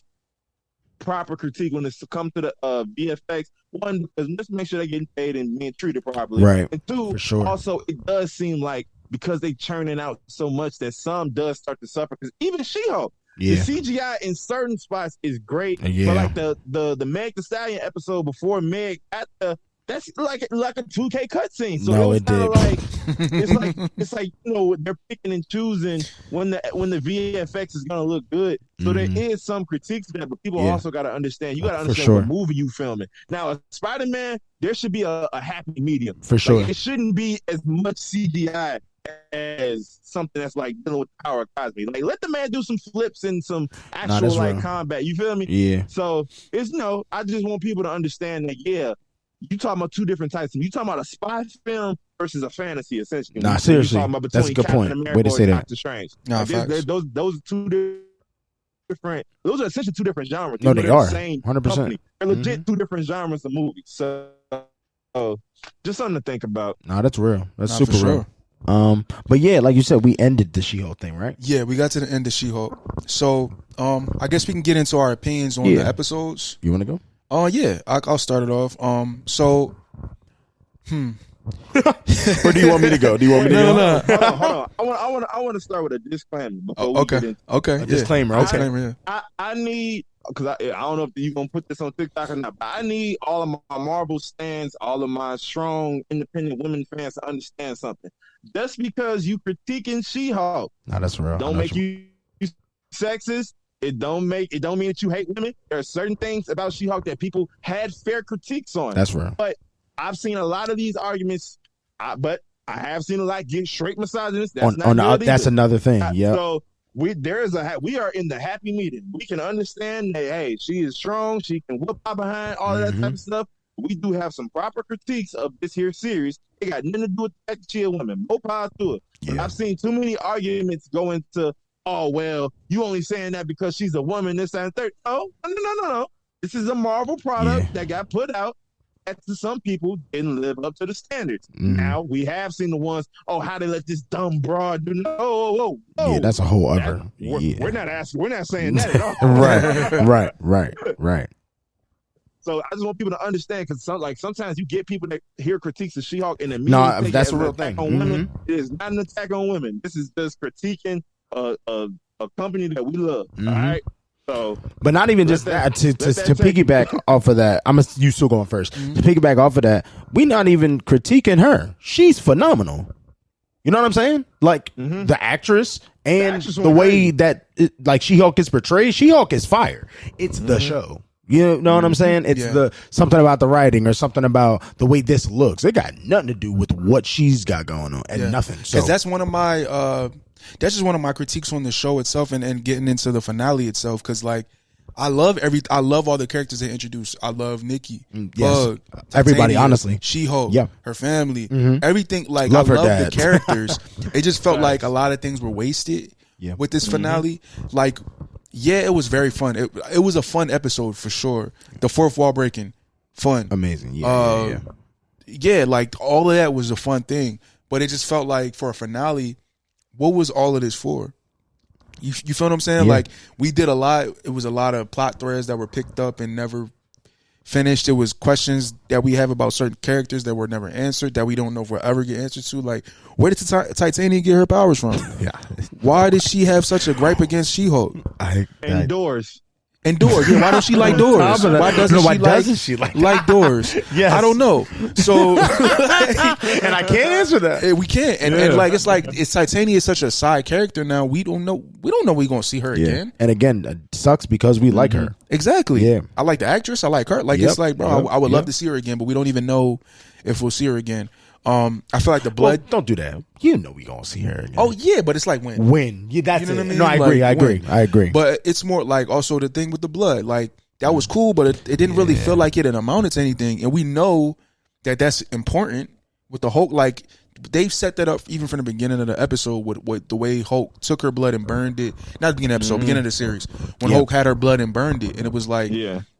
proper critique when it's come to the VFX. One, because let's make sure they're getting paid and being treated properly. Right. And two, for sure. Also, it does seem like because they churning out so much that some does start to suffer. Because even She-Hulk, the CGI in certain spots is great. But like the Meg Thee Stallion episode before Meg at that's like a 2K cutscene. So it's kind of like it's like they're picking and choosing when the VFX is gonna look good. So there is some critiques to that, but people also got to understand. You got to understand what movie you filming. Now, a Spider-Man, there should be a happy medium for sure. Like, it shouldn't be as much CGI as something that's like dealing with the power of Cosby. Like, let the man do some flips and some actual combat. You feel me? Yeah. So it's I just want people to understand that. Yeah. You talking about two different types. You talking about a spy film versus a fantasy, essentially. Nah, seriously, that's a good point. Way to say that. Doctor Strange. Nah, those are two different. Those are essentially two different genres. No, they are 100%. They're legit two different genres of movies. So, just something to think about. Nah, that's real. That's super real. But yeah, like you said, we ended the She-Hulk thing, right? Yeah, we got to the end of She-Hulk. So, I guess we can get into our opinions on the episodes. You want to go? Oh yeah, I'll start it off. Or do you want me to go? No. Hold on. I want to start with a disclaimer. Okay. Disclaimer. I need, because I don't know if you're gonna put this on TikTok or not, but I need all of my Marvel stands, all of my strong independent women fans to understand something. Just because you critiquing She-Hulk, that's real. Don't make you sexist. It don't mean that you hate women. There are certain things about She-Hulk that people had fair critiques on. That's real. But I've seen a lot of these arguments, but I have seen a lot get straight misogynist. That's another thing. Yeah. So we are in the happy medium. We can understand that, hey, she is strong. She can whoop out behind all of that type of stuff. We do have some proper critiques of this here series. It got nothing to do with the fact that she a woman. More power to it. Yeah. I've seen too many arguments go into, oh, well, you only saying that because she's a woman, this, and third. No. This is a Marvel product that got put out that to some people didn't live up to the standards. Now, we have seen the ones, how they let this dumb broad do. No. Yeah, that's a whole other. We're not saying that at all. Right. So I just want people to understand, because sometimes you get people that hear critiques of She-Hulk and immediately that's a real thing. On women. It is not an attack on women. This is just critiquing a company that we love. All right. So, but not even just that. To piggyback off of that, you still going first. To piggyback off of that, we not even critiquing her. She's phenomenal. You know what I'm saying? Like the actress and the way that She-Hulk is portrayed. She-Hulk is fire. It's the show. You know what I'm saying? It's something about the writing or something about the way this looks. It got nothing to do with what she's got going on and nothing. So that's one of my that's just one of my critiques on the show itself and getting into the finale itself. Because I love all the characters they introduced. I love Nikki, Bug, everybody, Titania, honestly, She-Hulk, her family, everything. Like love I love dad. the characters. It just felt like a lot of things were wasted with this finale. Like. Yeah, it was very fun. It was a fun episode for sure. The fourth wall breaking, fun, amazing. Yeah, like all of that was a fun thing. But it just felt like for a finale, what was all of this for? You feel what I'm saying? Yeah. Like we did a lot. It was a lot of plot threads that were picked up and never finished. It was questions that we have about certain characters that were never answered, that we don't know if we'll ever get answers to. Like, where did Titania get her powers from? Why did she have such a gripe against She-Hulk? Indoors. Yeah, why don't she like doors? Why doesn't she like doors? Yes. I don't know. So, and I can't answer that. We can't. And it's Titania is such a side character now. We don't know we're gonna see her again. And again, it sucks because we like her. Exactly. Yeah. I like the actress. I like her. Like it's like, bro, I would love to see her again, but we don't even know if we'll see her again. I feel like the blood. Well, don't do that. You know we gonna see her again. Oh yeah, but it's like when. When. Yeah, that's you know it. What I mean? No, I agree. But it's more like also the thing with the blood. Like that was cool, but it didn't really feel like it amounted to anything. And we know that that's important with the Hulk. Like they've set that up even from the beginning of the episode with the way Hulk took her blood and burned it. Not the beginning of the episode, beginning of the series. When Hulk had her blood and burned it, and it was like,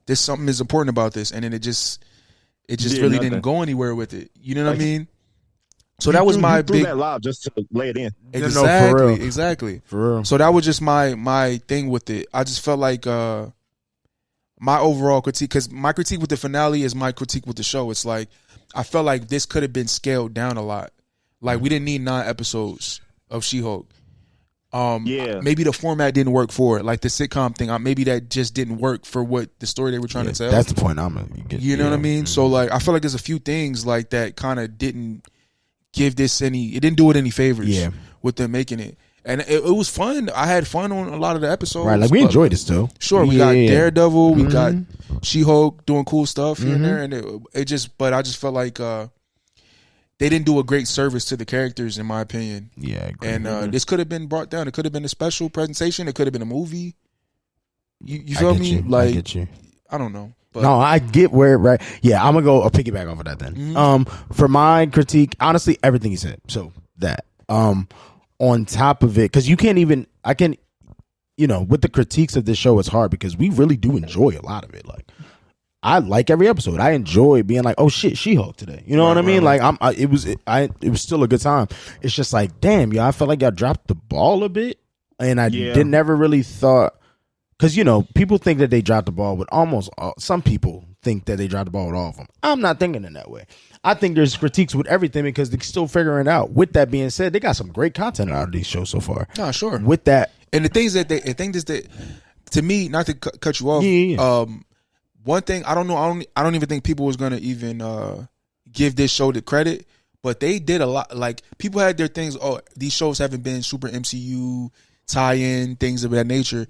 there's something is important about this, and then it just really didn't go anywhere with it. You know what I mean? So that was my big that lob just to lay it in. Exactly, for real. exactly. For real. So that was just my thing with it. I just felt like my overall critique, because my critique with the finale is my critique with the show. It's like I felt like this could have been scaled down a lot. Like we didn't need 9 episodes of She-Hulk. Maybe the format didn't work for it, like the sitcom thing. Maybe that just didn't work for what the story they were trying to tell. That's the point I'm gonna get. You know what I mean? So like, I feel like there's a few things like that kind of didn't give this any. It didn't do it any favors. Yeah. With them making it, and it was fun. I had fun on a lot of the episodes. Right, like we enjoyed it still. Sure, we got Daredevil, we got She-Hulk doing cool stuff here and there, and it just. But I just felt like they didn't do a great service to the characters, in my opinion. Yeah, I agree. And this could have been brought down. It could have been a special presentation. It could have been a movie. You feel me? Like, I get you. I don't know. But. No, I get where right. Yeah, I'm gonna go a piggyback off of that then. For my critique, honestly, everything he said. So that on top of it, because you can't even. I can, with the critiques of this show, it's hard because we really do enjoy a lot of it. Like, I like every episode. I enjoy being like, oh shit, She-Hulk today. You know what I mean? Like, it was still a good time. It's just like, damn, I felt like y'all dropped the ball a bit, and I didn't ever really thought. Because, people think that they dropped the ball with almost all. Some people think that they dropped the ball with all of them. I'm not thinking in that way. I think there's critiques with everything because they're still figuring it out. With that being said, they got some great content out of these shows so far. Nah, sure. With that. And the things that to me, not to cut you off, one thing, I don't know, I don't even think people was going to even give this show the credit, but they did a lot. Like, people had their things, these shows haven't been super MCU tie-in, things of that nature.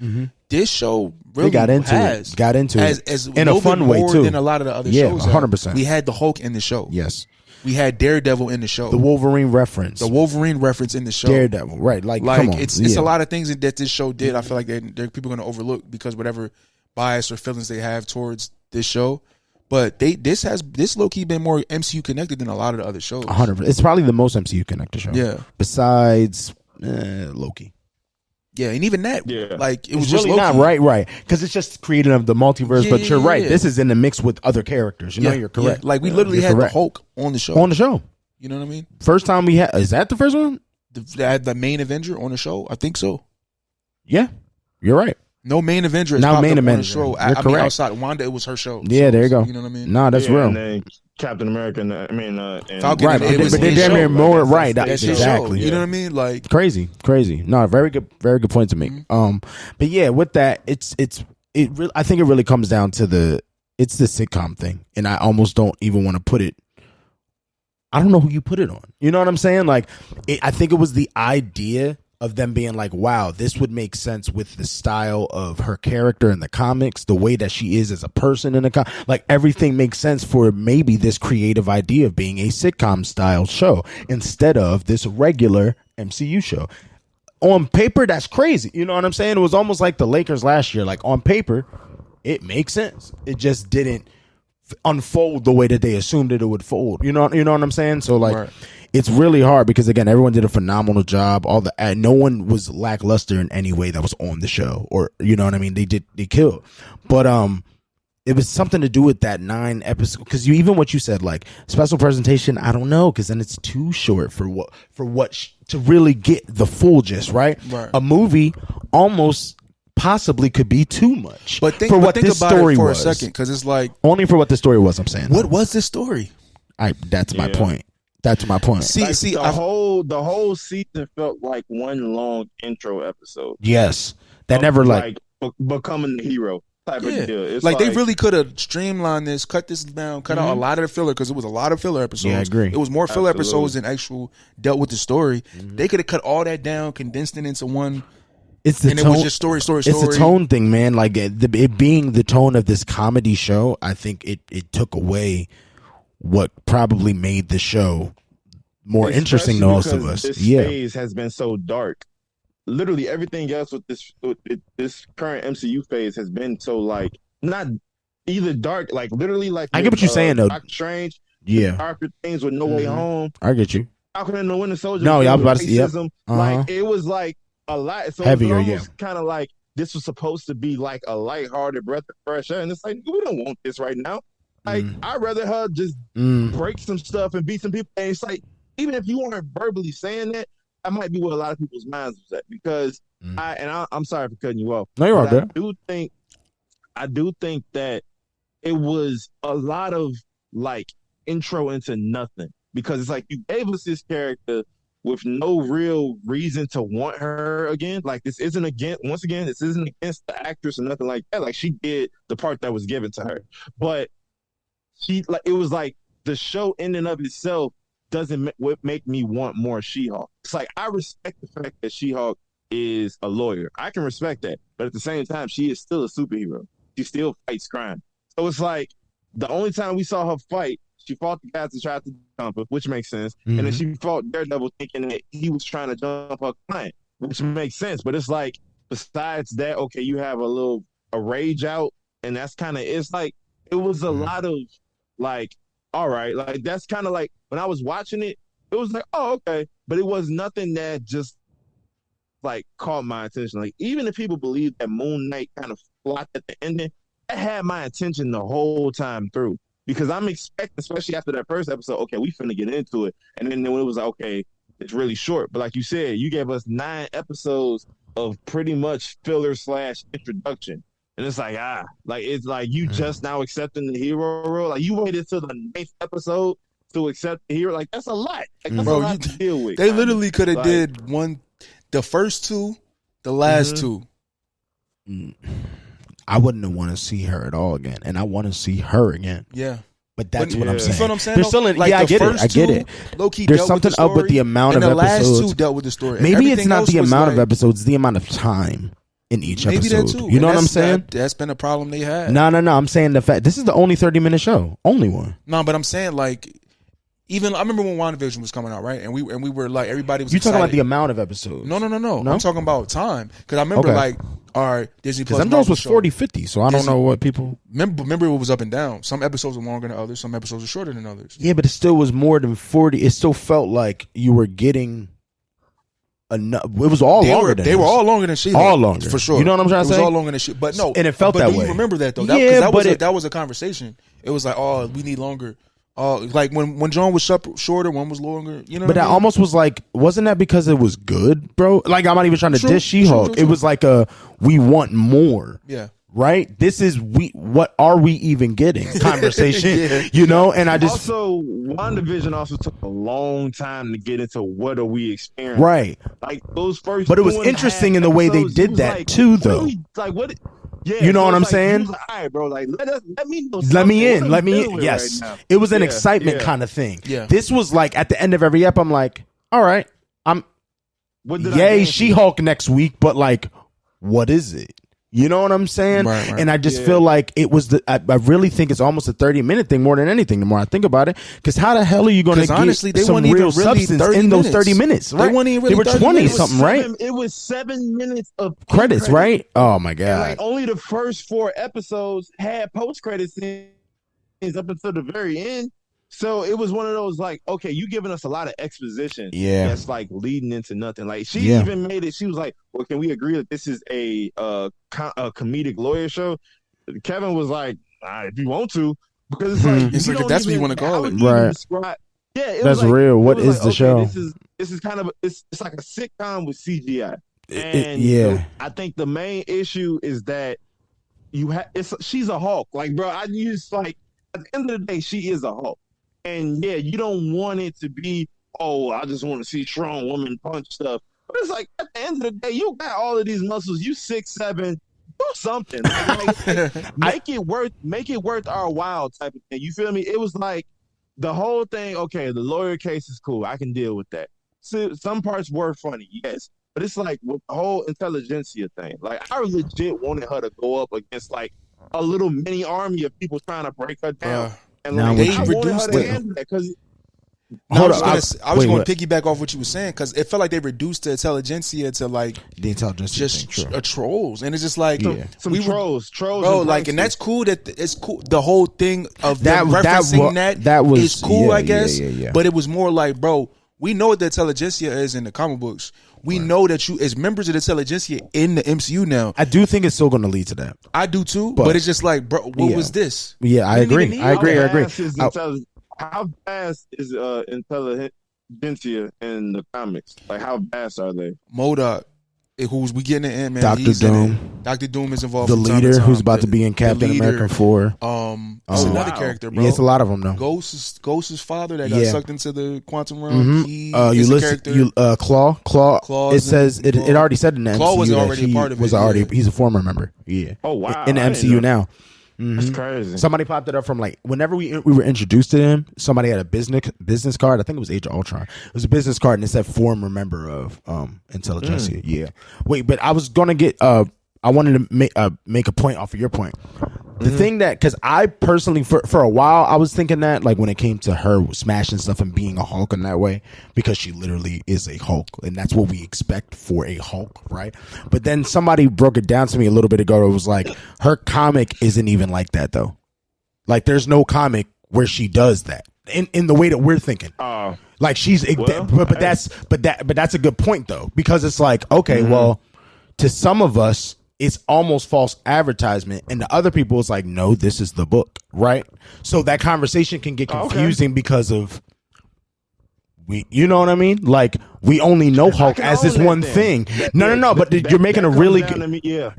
This show really got into it as in a fun way too than a lot of the other shows. 100%. We had the Hulk in the show. Yes, we had Daredevil in the show. The Wolverine reference in the show. Daredevil, right? Like come on. It's a lot of things that this show did. I feel like they're people going to overlook because whatever bias or feelings they have towards this show. But this low key been more MCU connected than a lot of the other shows. 100%. It's probably the most MCU connected show. Yeah. Besides Loki. Yeah, and even that, like, it was really just not right, because it's just creating of the multiverse. Yeah, but you're right. This is in the mix with other characters. You're correct. Yeah. Like, we literally had the Hulk on the show. On the show. You know what I mean? First time we had. Is that the first one? They had the main Avenger on the show. I think so. Yeah, you're right. No main Avenger is now main Avenger on the show. You're correct. Mean, outside Wanda, it was her show. Yeah, there you go. You know what I mean? Nah, that's real. And then Captain America. And Falcon. Right, it was but they're damn more right. That's Exactly. You know what I mean? Like, crazy. No, very good point to make. But yeah, with that, I think it really comes down to it's the sitcom thing, and I almost don't even want to put it. I don't know who you put it on. You know what I'm saying? Like, I think it was the idea of them being like, wow, this would make sense with the style of her character in the comics, the way that she is as a person in the like, everything makes sense for maybe this creative idea of being a sitcom style show instead of this regular MCU show. On paper, that's crazy. You know what I'm saying? It was almost like the Lakers last year. Like, on paper, it makes sense. It just didn't unfold the way that they assumed it would fold. You know what I'm saying? So like, it's really hard because, again, everyone did a phenomenal job. No one was lackluster in any way that was on the show, or you know what I mean. They killed, but it was something to do with that 9 episode. Because even what you said, like special presentation, I don't know, because then it's too short for what to really get the full gist, right? A movie almost possibly could be too much. But think about it for a second, because it's like only for what the story was. I'm saying, what was the story? That's my point. That's my point. See, the whole season felt like one long intro episode. Yes, that never like becoming the hero type of deal. It's like they really could have streamlined this, cut this down, cut out a lot of the filler, because it was a lot of filler episodes. Yeah, I agree. It was more filler episodes than actual dealt with the story. They could have cut all that down, condensed it into one. It's the tone. It was just story. It's the tone thing, man. Like it being the tone of this comedy show, I think it took away what probably made the show more interesting to most of us. This phase has been so dark. Literally everything else with this current MCU phase has been so like not either dark, like literally like I get what you're saying though. Doctor Strange, darker things with No Way Home. I get you. Falcon and the Winter Soldier. No, y'all about to racism. Like it was like a lot. So heavier, it was kind of like this was supposed to be like a lighthearted breath of fresh air, and it's like we don't want this right now. Like I'd rather her just break some stuff and beat some people. And it's like even if you weren't verbally saying that might be where a lot of people's minds was at because I'm sorry for cutting you off. No, you're all good. I do think that it was a lot of like intro into nothing because it's like you gave us this character with no real reason to want her again. Like this isn't this isn't against the actress or nothing like that. Like she did the part that was given to her, but it was like the show in and of itself doesn't make me want more She-Hulk. It's like I respect the fact that She-Hulk is a lawyer. I can respect that, but at the same time, she is still a superhero. She still fights crime. So it's like the only time we saw her fight, she fought the guys that tried to jump her, which makes sense, and then she fought Daredevil thinking that he was trying to jump her client, which makes sense. But it's like besides that, okay, you have a rage out, and that's kind of it's like it was a lot of like. All right, like that's kind of like when I was watching it, it was like, oh, okay, but it was nothing that just like caught my attention. Like even if people believe that Moon Knight kind of flopped at the ending, that had my attention the whole time through because I'm expecting, especially after that first episode, okay, we finna get into it, and then when it was like, okay, it's really short, but like you said, you gave us 9 episodes of pretty much filler / introduction. And it's like, it's like you just now accepting the hero role. Like you waited till the 9th episode to accept the hero. Like that's a lot. Like that's a lot to deal with. They literally could have did the first 2, the last 2. I wouldn't want to see her at all again, and I want to see her again. Yeah. But that's what I'm saying. You feel what I'm saying? There's still I get it. There's something up with the amount of episodes. The last 2 dealt with the story. Maybe it's not the amount of episodes, the amount of time in each episode. Maybe that too. You know what I'm saying? That's been a problem they had. No. I'm saying the fact this is the only 30-minute show. Only one. No, but I'm saying like even I remember when WandaVision was coming out, right? And we were like everybody was. You talking about the amount of episodes? No. I'm talking about time because I remember like all right, Disney Plus. Because those was 40-50, so I don't know what people remember. It was up and down. Some episodes were longer than others. Some episodes were shorter than others. Yeah, but it still was more than 40. It still felt like you were getting. Enough. It was all longer than they were all longer than She-Hulk. All longer. For sure. You know what I'm trying to say? It was all longer than She-Hulk. But no. And it felt that way. You remember that though. That was a conversation. It was like, oh, we need longer. Like when John was shorter, one was longer. You know but what I mean? almost was like, wasn't that because it was good, bro? Like I'm not even trying to diss She-Hulk. It was like we want more. Yeah. Right? This is what are we even getting conversation, you know? And I just also WandaVision also took a long time to get into what are we experiencing. Right. Like those first but it was interesting in the way they did that like, too, though. Like what? Yeah, you know what I'm saying? Like, all right, bro. Like let me know. Let me in. Yes. Right, it was an excitement kind of thing. Yeah. This was like at the end of every ep, I'm like, all right, yay, She-Hulk next week, but like, what is it? You know what I'm saying? Right. And I just feel like it was I really think it's almost a 30-minute thing more than anything the more I think about it. Because how the hell are you going to get some real substance in those 30 minutes? Right? They were 20 something, right? It was 7 minutes of credits, right? Oh my God. And like only the first 4 episodes had post-credit scenes up until the very end. So it was one of those like, okay, you giving us a lot of exposition. Yeah. That's like leading into nothing. Like she even made it. She was like, well, can we agree that this is a comedic lawyer show? Kevin was like, if you want to, because it's like, if that's what you want to call it. Right. Yeah. That's like, real. What is the show? This is kind of, it's like a sitcom with CGI. And I think the main issue is that she's a Hulk. Like, bro, I use like, at the end of the day, she is a Hulk. And yeah, you don't want it to be, oh, I just want to see strong woman punch stuff. But it's like at the end of the day, you got all of these muscles. You 6'7", do something. Like, make it worth our while type of thing. You feel me? It was like the whole thing. Okay, the lawyer case is cool. I can deal with that. So, some parts were funny, yes, but it's like with the whole intelligentsia thing. Like I legit wanted her to go up against like a little mini army of people trying to break her down. And like, they reduced it because No, I was going to piggyback off what you were saying because it felt like they reduced the intelligentsia to like the intelligentsia just trolls, and it's just like some trolls, bro. Like, and that's cool. That it's cool. The whole thing of them referencing that is cool, I guess. Yeah. But it was more like, bro, we know what the intelligentsia is in the comic books. We know that you, as members of the intelligentsia in the MCU now. I do think it's still going to lead to that. I do too, but it's just like, bro, what was this? Yeah, I agree. How vast is intelligentsia in the comics? Like, how vast are they? MODOK, who's we getting in man? Doctor Doom. Doctor Doom is involved. The leader, who's about to be in Captain America 4. It's another character, bro. Yeah, it's a lot of them though. Ghost's father that got sucked into the quantum realm. Claw. It says it already said in the MCU. Claw was already a part of it. He's a former member. Yeah. Oh wow. In the MCU now. That's crazy. Somebody popped it up from like whenever we were introduced to him. Somebody had a business card. I think it was Age of Ultron. It was a business card and it said former member of Intelligentsia. Yeah. Wait, but I was gonna get. I wanted to make a point off of your point. The thing that, because I personally, for a while, I was thinking that, like, when it came to her smashing stuff and being a Hulk in that way, because she literally is a Hulk, and that's what we expect for a Hulk, right? But then somebody broke it down to me a little bit ago. It was like, her comic isn't even like that, though. Like, there's no comic where she does that in the way that we're thinking. Like, she's, but that's a good point, though, because it's like, okay, well, to some of us, it's almost false advertisement, and the other people it's like, no, this is the book, right? So that conversation can get confusing because of you know what I mean? Like, we only know Hulk as this one thing. No, but you're making a really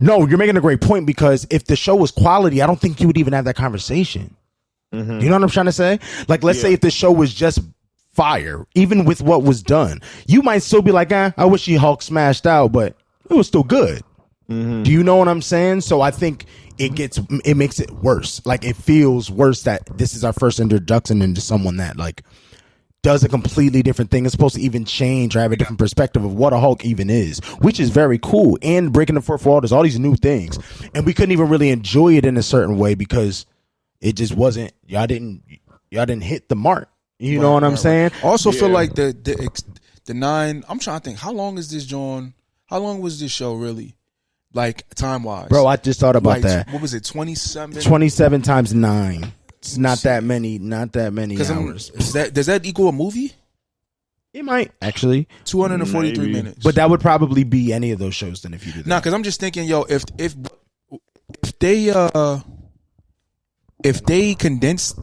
no, you're making a great point, because if the show was quality, I don't think you would even have that conversation. You know what I'm trying to say? Like, let's say if the show was just fire, even with what was done, you might still be like, I wish Hulk smashed out, but it was still good. Do you know what I'm saying? So I think it makes it worse. Like, it feels worse that this is our first introduction into someone that like does a completely different thing. It's supposed to even change or have a different perspective of what a Hulk even is, which is very cool. And breaking the fourth wall, there's all these new things, and we couldn't even really enjoy it in a certain way because it just wasn't. Y'all didn't hit the mark. You know what I'm saying? Also, feel like the 9. I'm trying to think. How long is this, John? How long was this show really? Like, time-wise. Bro, I just thought about that. What was it, 27? 27 times 9. It's not that many hours. Does that equal a movie? It might, actually. 243 minutes. But that would probably be any of those shows then if you did that. Nah, because I'm just thinking, yo, if they condensed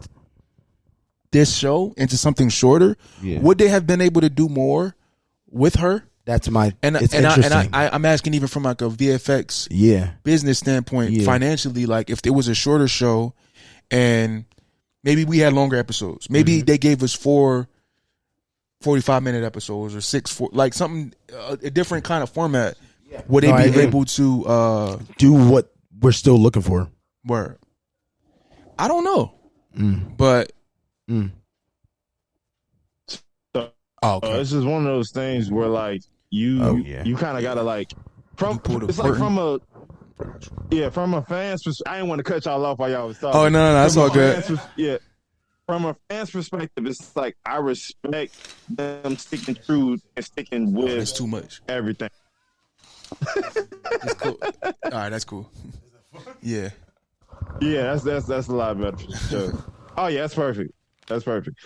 this show into something shorter, would they have been able to do more with her? That's my I'm asking even from like a VFX business standpoint, financially, like if it was a shorter show and maybe we had longer episodes, maybe they gave us 4 45-minute episodes or 6 like something a different kind of format, would they be able to do what we're still looking for? Word. I don't know, but. This is one of those things where like you kind of gotta like from a fan's perspective. I didn't want to cut y'all off while y'all was talking. Oh no, that's all good. From a fan's perspective, it's like I respect them sticking true and sticking with. That's too much. Everything. It's cool. All right, that's cool. Yeah. Yeah, that's a lot better for sure. Oh yeah, that's perfect. That's perfect.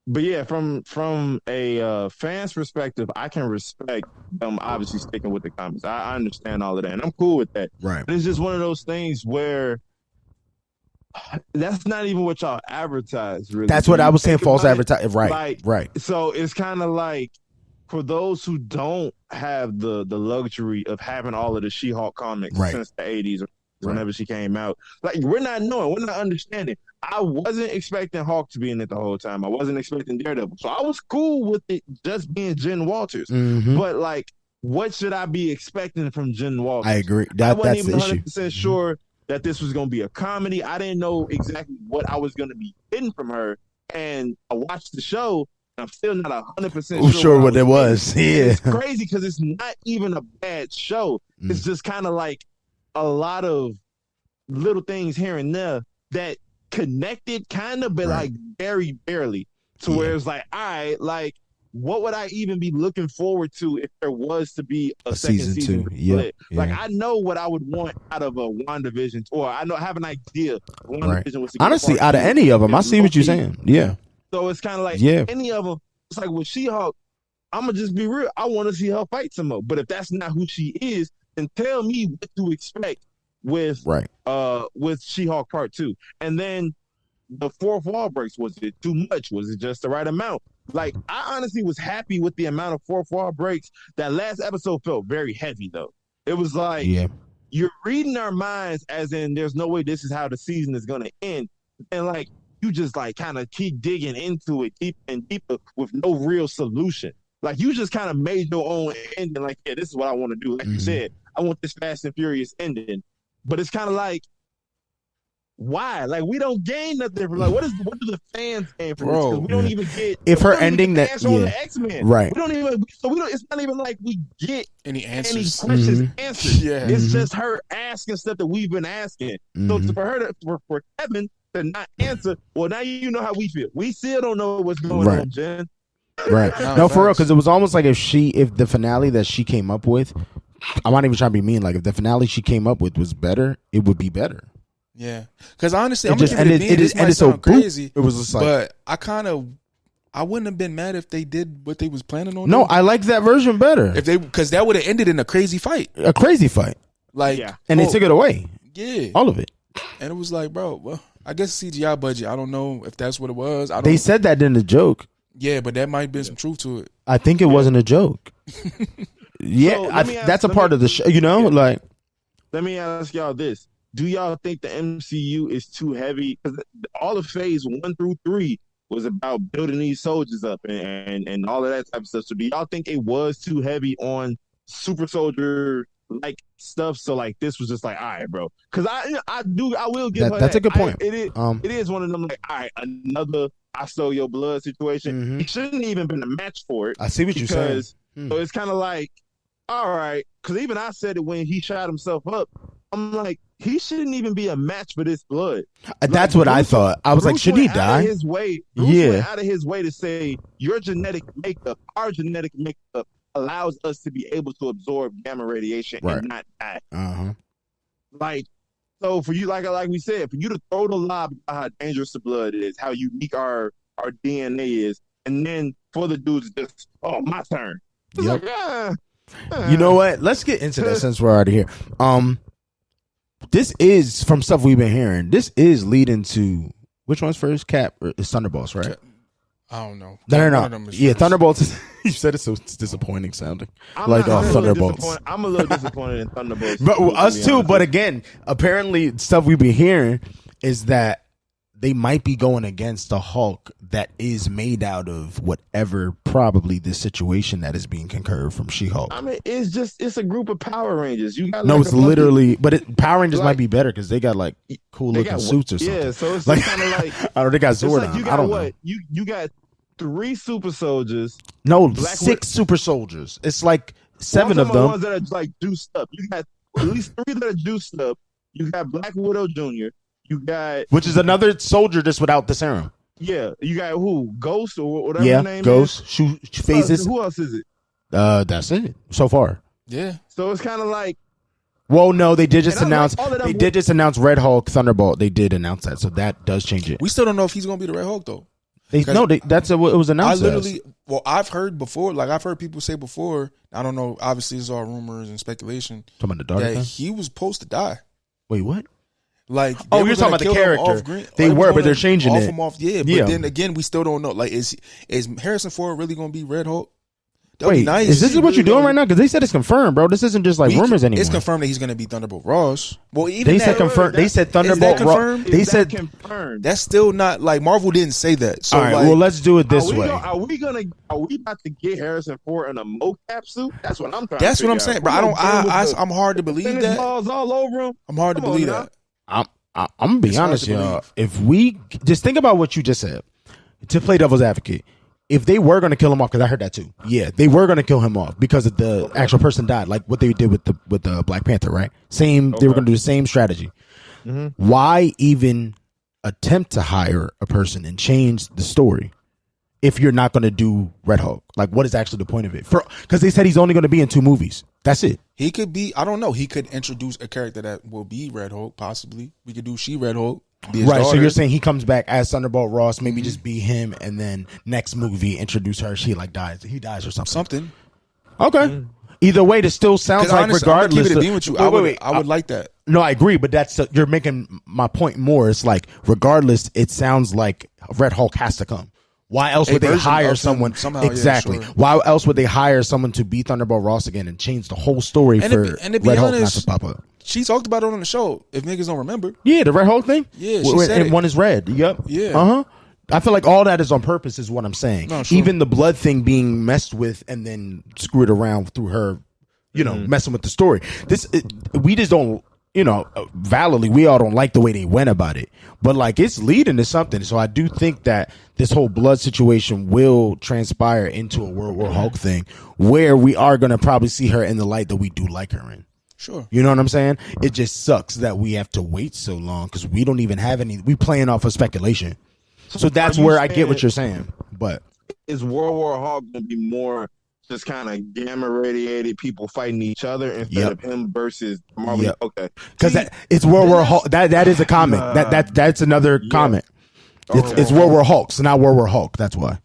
But yeah, from a fan's perspective, I can respect them obviously sticking with the comics. I understand all of that, and I'm cool with that. Right. But it's just one of those things where that's not even what y'all advertise, really. That's what I was saying, false advertising. Right. So it's kind of like, for those who don't have the luxury of having all of the She-Hulk comics since the 80s or whenever she came out, like, we're not understanding. I wasn't expecting Hulk to be in it the whole time. I wasn't expecting Daredevil. So I was cool with it just being Jen Walters. But, like, what should I be expecting from Jen Walters? I agree. I wasn't even 100% sure that this was going to be a comedy. I didn't know exactly what I was going to be getting from her. And I watched the show, and I'm still not 100% sure what it was. Yeah. It's crazy because it's not even a bad show. It's just kind of like a lot of little things here and there that connected kind of, but like very barely. to where it's like, all right, like, what would I even be looking forward to if there was to be a second season? Yeah. Like, I know what I would want out of a WandaVision, or I have an idea. WandaVision was honestly out of any of them. I see what you're saying. Yeah. So it's kind of like any of them. It's like with She-Hulk, I'm gonna just be real. I want to see her fight some more. But if that's not who she is, then tell me what to expect with She-Hulk Part 2. And then the fourth wall breaks. Was it too much? Was it just the right amount? Like, I honestly was happy with the amount of fourth wall breaks. That last episode felt very heavy, though. It was like, you're reading our minds, as in, there's no way this is how the season is going to end. And, like, you just, like, kind of keep digging into it deeper and deeper with no real solution. Like, you just kind of made your own ending. Like, yeah, this is what I want to do. Like you said, I want this Fast and Furious ending. But it's kind of like, why? Like, we don't gain nothing from, like, what do the fans gain from this? Because we don't even get if her ending that the X-Men. Right. We don't even it's not even like we get any answers. Any questions answered. Yeah. It's just her asking stuff that we've been asking. So for her for Kevin to not answer, well, now you know how we feel. We still don't know what's going on, Jen. Right. No, for real, because it was almost like if the finale that she came up with, I'm not even trying to be mean, like if the finale she came up with was better, it would be better. Yeah, because honestly, it just ended so crazy. It was just like, but I wouldn't have been mad if they did what they was planning on. No, I like that version better. Because that would have ended in a crazy fight. Like, and they took it away. Yeah, all of it. And it was like, bro, well, I guess CGI budget. I don't know if that's what it was. They said that in the joke. Yeah, but that might have been some truth to it. I think it wasn't a joke. That's a part of the show. You know, like. Let me ask y'all this. Do y'all think the MCU is too heavy? Because all of phase 1 through 3 was about building these soldiers up and all of that type of stuff. So do y'all think it was too heavy on super soldier like stuff? So like this was just like, all right, bro. Because I will give her that's a good point. It is one of them like, all right, another I stole your blood situation. Mm-hmm. He shouldn't even been a match for it. I see what you're saying. So it's kind of like, all right, because even I said it when he shot himself up. I'm like, he shouldn't even be a match for this blood. That's what I thought. I was Bruce like, should he die? Bruce went out of his way to say, your genetic makeup, our genetic makeup allows us to be able to absorb gamma radiation and not die. Like, so for you, like we said, for you to throw the lob about how dangerous the blood is, how unique our DNA is, and then for the dudes just, oh, my turn. It's like, you know what? Let's get into that since we're already here. This is, from stuff we've been hearing, this is leading to, which one's first? Cap or Thunderbolts, right? I don't know. No. Yeah, Thunderbolts. You said it's so disappointing sounding. Thunderbolts. I'm a little disappointed in Thunderbolts. But us too. But again, apparently stuff we've been hearing is that they might be going against the Hulk that is made out of whatever probably this situation that is being concurred from She-Hulk. I mean, it's a group of Power Rangers. You got it's literally, but Power Rangers might be better because they got like cool looking suits or something. Yeah, so it's like kind of like I don't know, they got Zordon. I don't know. You got 3 super soldiers. No, 6 super soldiers. It's like 7 of them. Ones that are like juiced up. You got at least 3 that are juiced up. You got Black Widow Jr. You got, which is another soldier just without the serum. Yeah, you got who? Ghost or whatever his name Ghost, is. Shoot phases. Who else is it? That's it so far. Yeah. So it's kind of like. Well, no, they did just announce. They did just announce Red Hulk, Thunderbolt. They did announce that, so that does change it. We still don't know if he's gonna be the Red Hulk though. That's what it was announced. I've heard before. Like I've heard people say before. I don't know. Obviously, it's all rumors and speculation. Talking about the dark that he was supposed to die. Wait, what? Like, you're talking about the character. They were, but they're changing it. Yeah, but then again, we still don't know. Like, is Harrison Ford really going to be Red Hulk? Wait, nice. Is this what you're doing right now? Because they said it's confirmed, bro. This isn't just like rumors anymore. It's confirmed that he's going to be Thunderbolt Ross. Well, even they said confirmed. They said Thunderbolt Ross. They said confirmed. That's still not like Marvel didn't say that. So all right, well, let's do it this way. Are we about to get Harrison Ford in a mocap suit? That's what I'm trying. That's what I'm saying, bro. I'm hard to believe that. Balls all over him. I'm hard to believe that. I'm gonna be honest, y'all. If we just think about what you just said, to play devil's advocate, if they were gonna kill him off, because I heard that too. Yeah, they were gonna kill him off because of the actual person died, like what they did with the Black Panther, right? Same. Okay. They were gonna do the same strategy. Mm-hmm. Why even attempt to hire a person and change the story if you're not going to do Red Hulk? Like, what is actually the point of it? Because they said he's only going to be in 2 movies. That's it. He could be, I don't know. He could introduce a character that will be Red Hulk, possibly. We could do Red Hulk. Right, daughter. So you're saying he comes back as Thunderbolt Ross, maybe just be him, and then next movie introduce her. She like dies. He dies or something. Okay. Either way, this still sounds like honestly, regardless. I'm keep it with you. I would like that. No, I agree, but you're making my point more. It's like regardless, it sounds like Red Hulk has to come. Why else would they hire someone? Somehow, exactly. Yeah, sure. Why else would they hire someone to be Thunderbolt Ross again and change the whole story for Red Hulk not to pop up? She talked about it on the show. If niggas don't remember, yeah, the Red Hulk thing. Yeah, she said and one is red. Yep. Yeah. I feel like all that is on purpose, is what I'm saying. No, sure. Even the blood thing being messed with and then screwed around through her, messing with the story. We just don't. Validly, we all don't like the way they went about it, but like it's leading to something. So I do think that this whole blood situation will transpire into a World War Hulk thing, where we are going to probably see her in the light that we do like her in. Sure. You know what I'm saying? It just sucks that we have to wait so long because we don't even have any. We playing off of speculation. So that's where I get what you're saying. But is World War Hulk going to be more just kind of gamma radiated people fighting each other instead of him versus Marvel? Yep. Okay, because it's World War Hulk. That is a comic. That's another comic. It's World War Hulk, so not World War Hulk. That's why.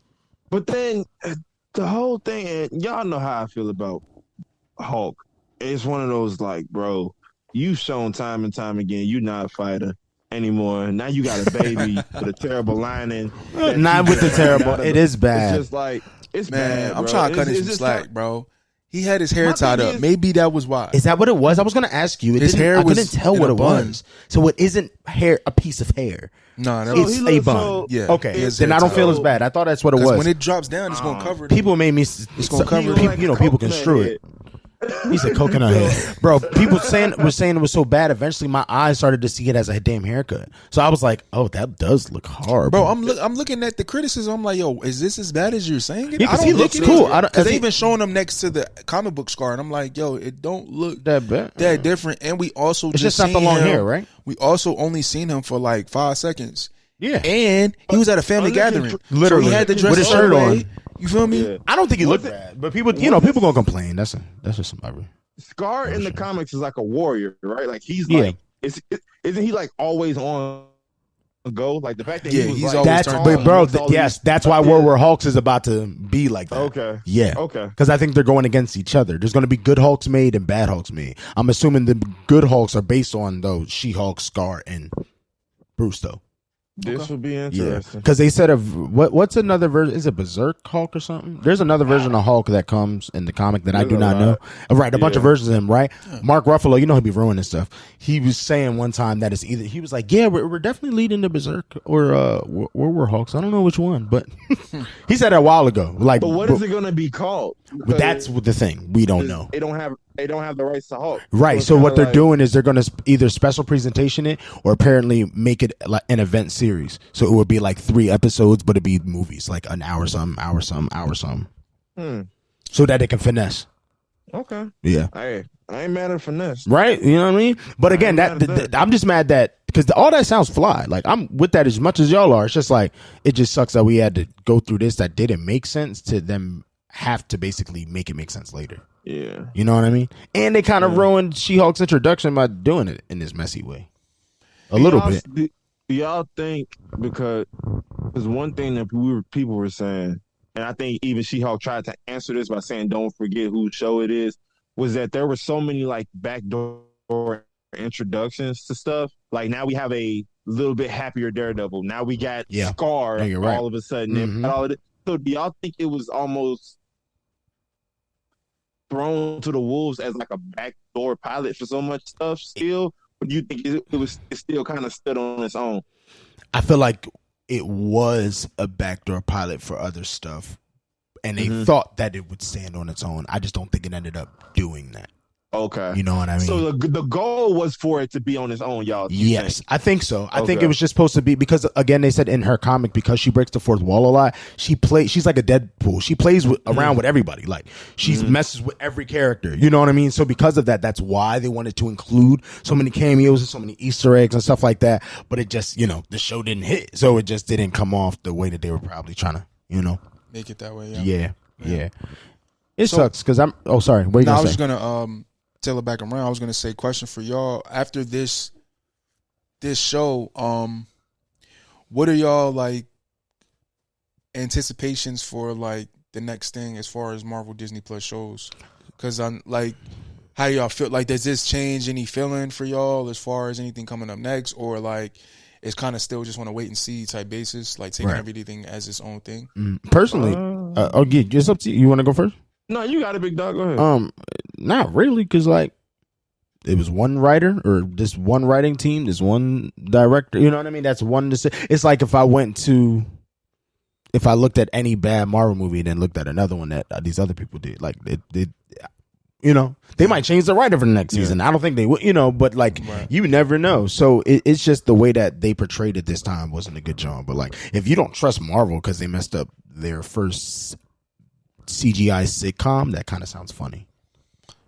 But then the whole thing, and y'all know how I feel about Hulk. It's one of those like, bro, you've shown time and time again you're not a fighter anymore. Now you got a baby with a terrible lining. Not with the terrible. It is bad. It's just like, it's man, bad, I'm trying to cut him some slack, bro. He had his hair tied up. Maybe that was why. Is that what it was? I was going to ask you. His hair was. I couldn't tell what it was. So it isn't hair, a piece of hair. No, it's a bun. Yeah. Okay. Then I don't feel as bad. I thought that's what it was. When it drops down, it's gonna cover it. People made me. It's gonna cover it. People construe it. He said coconut head. Bro, people were saying it was so bad. Eventually, my eyes started to see it as a damn haircut. So I was like, oh, that does look horrible. Bro, I'm looking at the criticism. I'm like, yo, is this as bad as you're saying it? Yeah, he looks cool. Because they even showing him next to the comic book scar. And I'm like, yo, it don't look that bad. That different. And we also it's just not the long hair, right? We also only seen him for like 5 seconds. Yeah. And he was at a family gathering. Literally. So he had to dress with his shirt on. You feel me? Yeah. I don't think he looked bad. But people, people gonna complain. That's just somebody. Scar in the comics is like a warrior, right? Like he's like, isn't he like always on go? Like the fact that he's like, that's why World War Hulks is about to be like that. Okay. Yeah. Okay. Because I think they're going against each other. There's going to be good Hulks made and bad Hulks made. I'm assuming the good Hulks are based on those She-Hulk, Scar, and Bruce, though. This would be interesting. Because they said what's another version? Is it Berserk Hulk or something? There's another version of Hulk that comes in the comic that I do not know. Right, a bunch of versions of him, right? Yeah. Mark Ruffalo, he'll be ruining stuff. He was saying one time that it's either, he was like, yeah, we're definitely leading to Berserk or World War Hulks. I don't know which one, but he said that a while ago. Like, but what is it going to be called? That's the thing. We don't know. They don't have the rights to Hulk. Right. So what they're doing is they're going to either special presentation it or apparently make it like an event series. So it would be like 3 episodes, but it'd be movies, like an hour something. So that it can finesse. Okay. Yeah. I ain't mad at finesse. Right. You know what I mean? But again, I'm just mad that because all that sounds fly. Like I'm with that as much as y'all are. It's just like it just sucks that we had to go through this that didn't make sense to them have to basically make it make sense later. Yeah. You know what I mean? And they kind of ruined She-Hulk's introduction by doing it in this messy way. A little bit. Do y'all think, because one thing that people were saying, and I think even She-Hulk tried to answer this by saying don't forget whose show it is, was that there were so many like backdoor introductions to stuff. Like now we have a little bit happier Daredevil. Now we got Scar all of a sudden. And all of it. So do y'all think it was almost thrown to the wolves as like a backdoor pilot for so much stuff still? Or do you think it still kind of stood on its own? I feel like it was a backdoor pilot for other stuff, and they thought that it would stand on its own. I just don't think it ended up doing that. Okay. You know what I mean? So the goal was for it to be on its own, y'all. Yes, think? I think so. I think it was just supposed to be because, again, they said in her comic, because she breaks the fourth wall a lot, she's like a Deadpool. She plays around with everybody. Like, she messes with every character. You know what I mean? So because of that, that's why they wanted to include so many cameos and so many Easter eggs and stuff like that. But it just, the show didn't hit. So it just didn't come off the way that they were probably trying to, You know, make it that way. Yeah. It sucks because I'm. Oh, sorry. What are you gonna say? I was just gonna tail it back around. I was gonna say, question for y'all after this show. What are y'all like anticipations for like the next thing as far as Marvel Disney Plus shows? Because I'm like, how do y'all feel? Like, does this change any feeling for y'all as far as anything coming up next, or like it's kind of still just want to wait and see type basis, like taking everything as its own thing? Personally, it's up to you. You want to go first? No, you got it, big dog. Go ahead. Not really, because like it was one writer or this one writing team, this one director. You know what I mean? That's one. It's like if I looked at any bad Marvel movie and then looked at another one that these other people did, like it you know, they might change the writer for the next season. I don't think they would, you know, but like you never know. So it's just the way that they portrayed it this time wasn't a good job. But like, if you don't trust Marvel because they messed up their first CGI sitcom, that kind of sounds funny.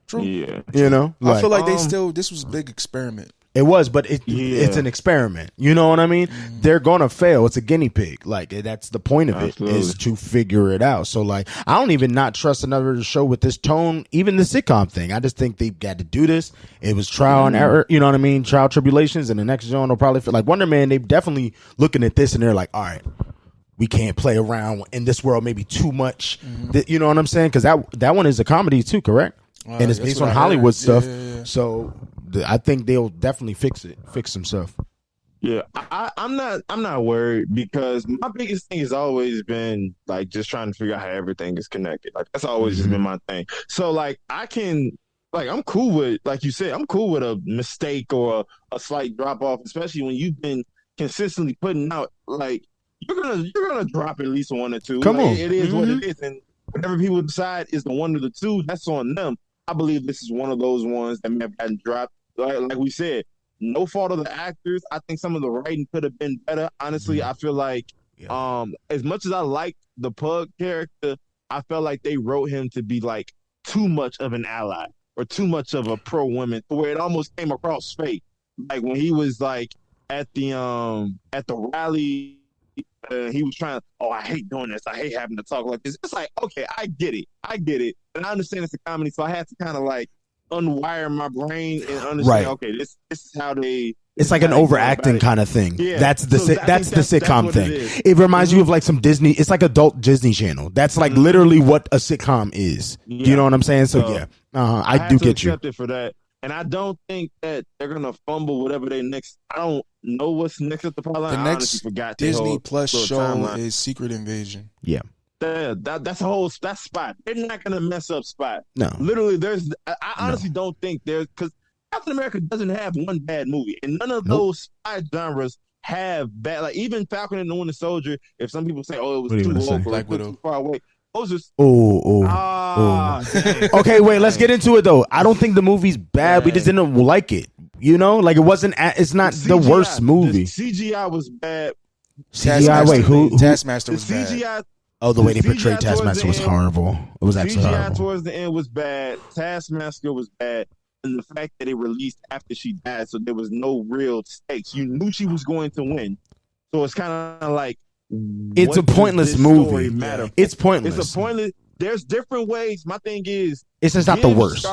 True. Yeah. You know, I feel like this was a big experiment. It was, but it's an experiment. You know what I mean? They're gonna fail. It's a guinea pig. Like that's the point of it, is to figure it out. So like, I don't even not trust another show with this tone, even the sitcom thing. I just think they got to do this. It was trial and error. You know what I mean? Trial tribulations, and the next show will probably feel like Wonder Man. They definitely looking at this and they're like, all right, we can't play around in this world maybe too much. You know what I'm saying? Because that one is a comedy too, correct? And it's based on Hollywood stuff. Yeah. So I think they'll definitely fix some stuff. Yeah, I'm not worried because my biggest thing has always been like just trying to figure out how everything is connected. Like that's always just been my thing. So like I'm cool with, like you said, I'm cool with a mistake or a slight drop off, especially when you've been consistently putting out like you're gonna drop at least one or two. Come on, it is what it is, and whatever people decide is the one or the two, that's on them. I believe this is one of those ones that may have gotten dropped. Like we said, no fault of the actors. I think some of the writing could have been better. Honestly, I feel like as much as I like the Pug character, I felt like they wrote him to be like too much of an ally or too much of a pro woman, where it almost came across fake. Like when he was like at the rally, he was trying to, I hate doing this. I hate having to talk like this. It's like, okay, I get it. And I understand it's a comedy, so I had to kind of like unwire my brain and understand, okay, this is how they... It's like an overacting kind of thing. Yeah. That's the sitcom thing. It reminds you of like some Disney. It's like adult Disney Channel. That's like literally what a sitcom is. Yeah. Do you know what I'm saying? So I do get you. For that. And I don't think that they're gonna fumble whatever they next. I don't know what's next at the pipeline. The next Disney Plus show is Secret Invasion. Yeah. That's a whole spot. They're not gonna mess up spot. No. Literally, I honestly don't think there's, because Captain America doesn't have one bad movie, and none of those spy genres have bad. Like even Falcon and the Winter Soldier. If some people say, "Oh, it was too low or too far away," those are Okay, wait. Let's get into it though. I don't think the movie's bad. We just didn't like it. You know, like it wasn't. It's not the worst movie. The CGI was bad. CGI. Wait, who? Taskmaster was bad. CGI. Oh, the way they portrayed Taskmaster was horrible. It was actually horrible. CGI towards the end was bad. Taskmaster was bad. And the fact that it released after she died, so there was no real stakes. You knew she was going to win. So it's kind of like... It's a pointless movie. It's pointless. It's a pointless... There's different ways. My thing is... It's just not the worst.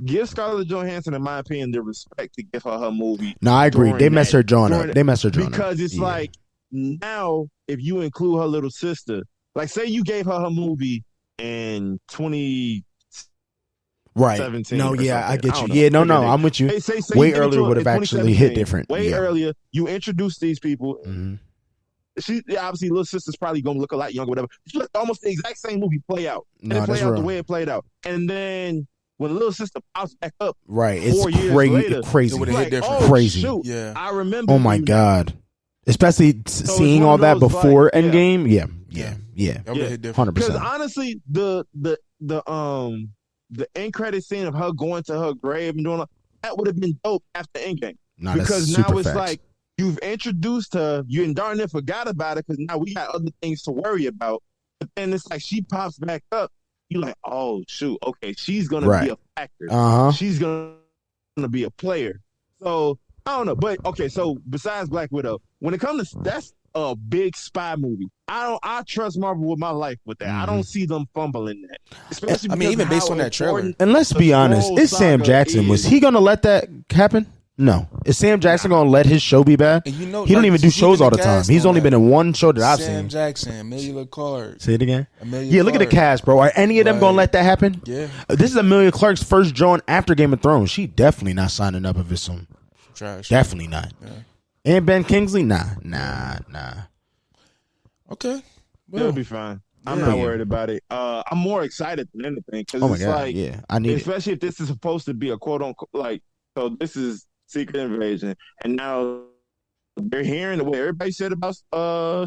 Give Scarlett Johansson, in my opinion, the respect to give her movie. No, I agree. They messed her John up. Because it's like... Now, if you include her little sister, like say you gave her movie in 2017. No, yeah, I get you. Yeah, no, I'm with you. Say way earlier would have actually hit different. Way earlier, you introduced these people. She obviously, little sister's probably gonna look a lot younger, whatever. She let almost the exact same movie play out, and it played out the way it played out. And then when the little sister pops back up, it's 4 years later, crazy, it would have hit different. Crazy. Shoot, yeah, I remember. Oh my god. Especially seeing all that before Endgame, yeah, 100%. Because honestly, the end credit scene of her going to her grave and doing that would have been dope after Endgame. Because now it's like you've introduced her, you and darn near forgot about it because now we got other things to worry about. But then it's like she pops back up, you're like, oh shoot, okay, she's gonna be a factor. She's gonna be a player. So I don't know, but okay. So besides Black Widow, when it comes to a big spy movie. I trust Marvel with my life with that. I don't see them fumbling that. Especially even based on that trailer. And let's be honest, it's Sam Jackson. Was he gonna let that happen? No. Is Sam Jackson gonna let his show be bad? He don't even do shows all the time. He's only been in one show that I've seen. Sam Jackson, Amelia Clark. Say it again. Look at the cast, bro. Are any of them gonna let that happen? Yeah. This is Amelia Clark's first joint after Game of Thrones. She definitely not signing up if it's some trash. Definitely not. Yeah. And Ben Kingsley, nah. Okay. Well, it'll be fine. I'm not worried about it. I'm more excited than anything because it's God, like, I need especially if this is supposed to be a quote unquote like. So this is Secret Invasion, and now they're hearing the way everybody said about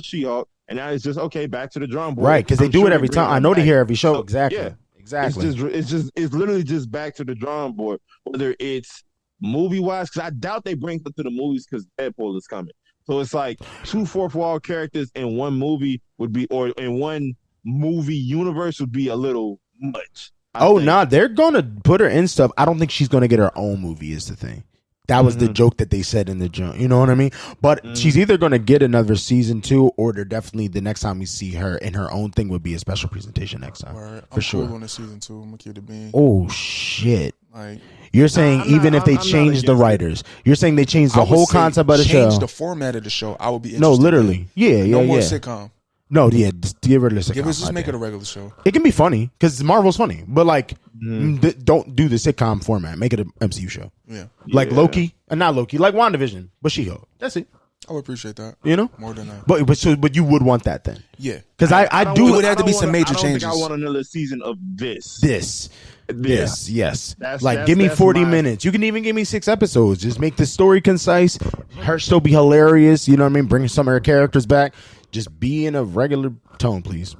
She-Hulk, and now it's just okay. Back to the drawing board, right? Because they do it every time. I know they hear every show. So, exactly. Yeah, exactly. It's literally just back to the drawing board. Whether it's movie wise, because I doubt they bring them to the movies because Deadpool is coming. So it's like 2 fourth wall characters in one movie would be, or in one movie universe would be a little much. They're gonna put her in stuff. I don't think she's gonna get her own movie. Is the thing. That was the joke that they said in the joke. You know what I mean? But she's either gonna get another season 2, or they're definitely the next time we see her in her own thing would be a special presentation next time. Right. For sure. Cool on the season 2. I'm gonna keep it being. Oh shit! Like. You're saying if they change the writers, you're saying they change the whole concept of the show. Change the format of the show. I would be interested. No, literally. No more sitcom. No, just get rid of the sitcom. Just make it a regular show. It can be funny because Marvel's funny, but like, don't do the sitcom format. Make it an MCU show. Yeah, like Loki, not Loki, like WandaVision, but She-Hulk. That's it. I would appreciate that. You know, more than that. But you would want that then. Yeah, because I do. It would have to be some major changes. I want another season of this. Yes. Give me 40 minutes. You can even give me 6 episodes. Just make the story concise. Her still be hilarious. You know what I mean? Bring some of her characters back. Just be in a regular tone, please.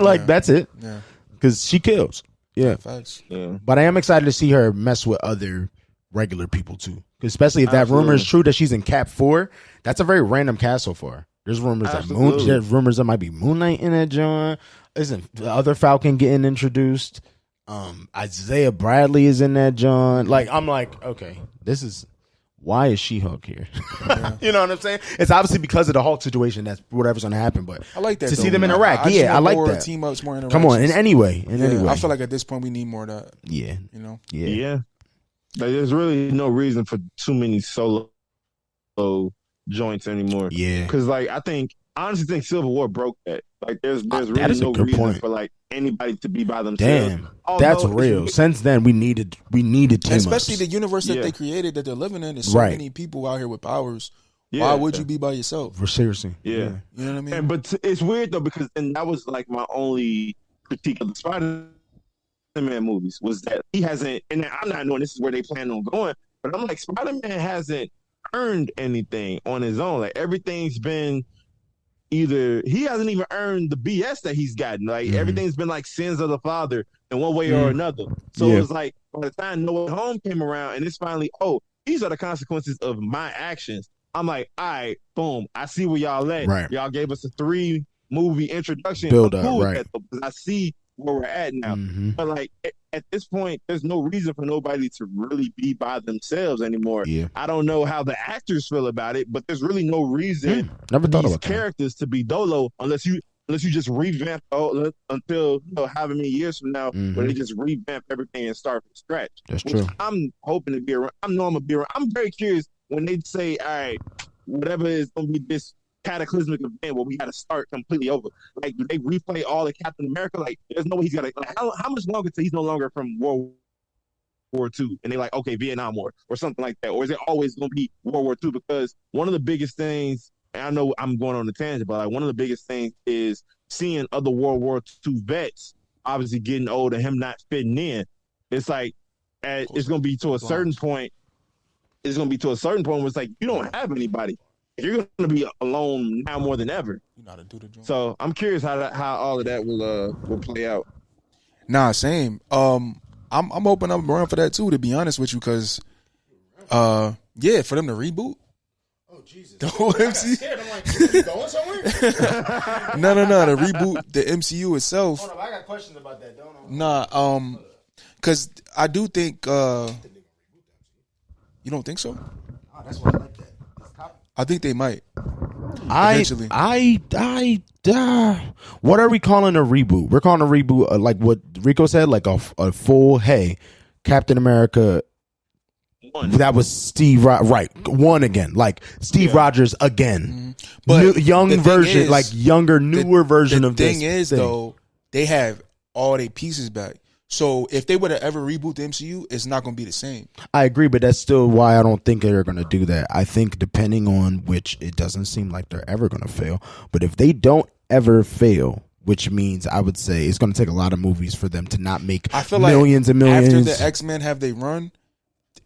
That's it. Yeah. Because she kills. Yeah. Facts. Yeah. But I am excited to see her mess with other regular people too. Especially if that rumor is true that she's in Cap 4. That's a very random cast so far. There's rumors that might be Moon Knight in that joint. Isn't the other Falcon getting introduced? Isaiah Bradley is in that joint. Like, I'm like, okay, this is why is She-Hulk here? Yeah. You know what I'm saying? It's obviously because of the Hulk situation. That's whatever's going to happen. But I like that to see them interact. I like that. Team ups, more interactions. Come on, in any way. I feel like at this point we need more of that. Yeah, you know. Yeah. Like, there's really no reason for too many solo joints anymore. Yeah, because like I honestly think Civil War broke that. Like there's really no reason for like anybody to be by themselves. Damn, that's real. Since then, we needed team especially the universe that they created that they're living in. There's so many people out here with powers. Yeah. Why would you be by yourself? For seriously. Yeah. You know what I mean? But it's weird though because that was like my only critique of the Spider-Man movies was that he hasn't. And I'm not knowing this is where they plan on going, but I'm like Spider-Man hasn't earned anything on his own. Like everything's been. Either he hasn't even earned the BS that he's gotten. Like everything's been like sins of the father in one way or another. So it was like by the time No Way Home came around and it's finally, these are the consequences of my actions. I'm like, all right, boom. I see where y'all at. Right. Y'all gave us a 3-movie introduction. Build up, right. Because I see where we're at now. But like at this point, there's no reason for nobody to really be by themselves anymore. Yeah. I don't know how the actors feel about it, but there's really no reason Never thought these about characters to be dolo unless you just revamp until however many years from now where they just revamp everything and start from scratch. That's true. I'm hoping to be around. I know I'm gonna be around. I'm very curious when they say, all right, whatever is gonna be this cataclysmic event where we got to start completely over. Like, do they replay all of Captain America? Like, there's no way he's got to. Like, how much longer till he's no longer from World War II? And they're like, okay, Vietnam War or something like that. Or is it always going to be World War II? Because one of the biggest things, and I know I'm going on a tangent, but like one of the biggest things is seeing other World War II vets obviously getting old and him not fitting in. It's like, it's going to be to a certain point. It's going to be to a certain point where it's like you don't have anybody. You're going to be alone now more than ever. You know how to do the job. So I'm curious how all of that will play out. Nah, same. I'm hoping I'm around for that too. To be honest with you, because for them to reboot. Oh Jesus! The whole MCU. I'm like, you going somewhere? No. To reboot the MCU itself. Hold on, I got questions about that. Don't. Nah, because I do think. You don't think so? Oh, that's why I like that. I think they might. eventually. What are we calling a reboot? We're calling a reboot like what Rico said, like a full, hey, Captain America. That was Steve right one again, like Steve Rogers again, but young version, like younger, newer version of this. The thing is, though, they have all their pieces back. So if they would have ever reboot the MCU, it's not going to be the same. I agree, but that's still why I don't think they're going to do that. I think depending on which, it doesn't seem like they're ever going to fail. But if they don't ever fail, which means I would say it's going to take a lot of movies for them to not make millions and millions. After the X-Men have they run,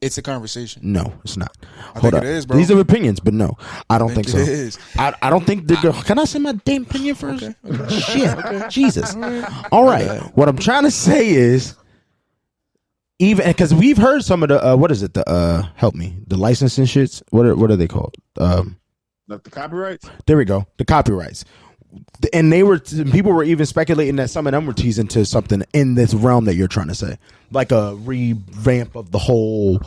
it's a conversation. No, it's not. Hold up. It is, bro. These are opinions, but no, I don't think so. It is. I don't think the girl. Can I say my damn opinion first? Okay. Shit. Okay. Jesus. All right. What I'm trying to say is, even because we've heard some of the what is it? The help me. The licensing shits. What are they called? Like the copyrights. There we go. The copyrights. And people were even speculating that some of them were teasing to something in this realm that you're trying to say, like a revamp of the whole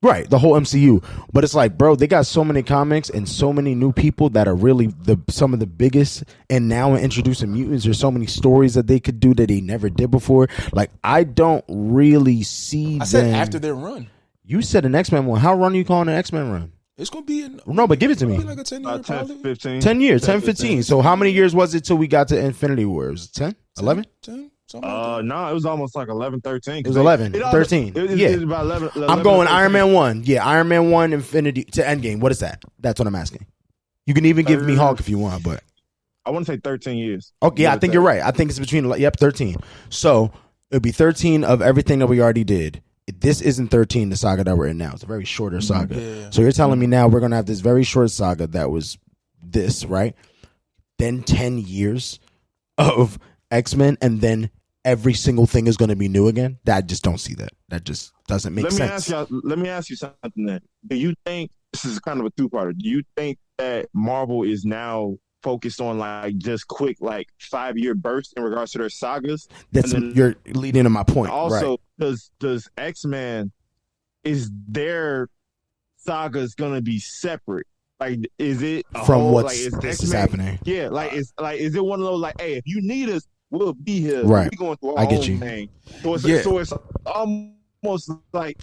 MCU. But it's like, bro, they got so many comics and so many new people that are really some of the biggest. And now introducing mutants, there's so many stories that they could do that they never did before. Like, I don't really see. I said after their run. You said an X-Men one. How run are you calling an X-Men run? It's going to be no, but give it to me. Like a 10-year 10, 15. 10 years, 10, 15. So how many years was it till we got to Infinity War? Was it 10? 11? 10? Something like that. No, it was almost like 11, 13. It was 11, 13. It was about 11, I'm going Iron Man 1. Yeah, Iron Man 1, Infinity to Endgame. What is that? That's what I'm asking. You can even give me Hulk if you want, but. I want to say 13 years. Okay, I think you're right. I think it's between, 13. So it'd be 13 of everything that we already did. This isn't 13, the saga that we're in now. It's a very shorter saga. Yeah. So you're telling me now we're going to have this very short saga that was this, right? Then 10 years of X-Men, and then every single thing is going to be new again? I just don't see that. That just doesn't make sense. Let me ask you something then. Do you think, this is kind of a two-parter, do you think that Marvel is now focused on like just quick like 5-year bursts in regards to their sagas? You're leading to my point. Also, right. does X-Men, is their sagas gonna be separate? Like, is it from what's like, this is happening? Yeah, like is it one of those like, hey, if you need us, we'll be here. Right. We're going through our I get own you. thing. So it's almost like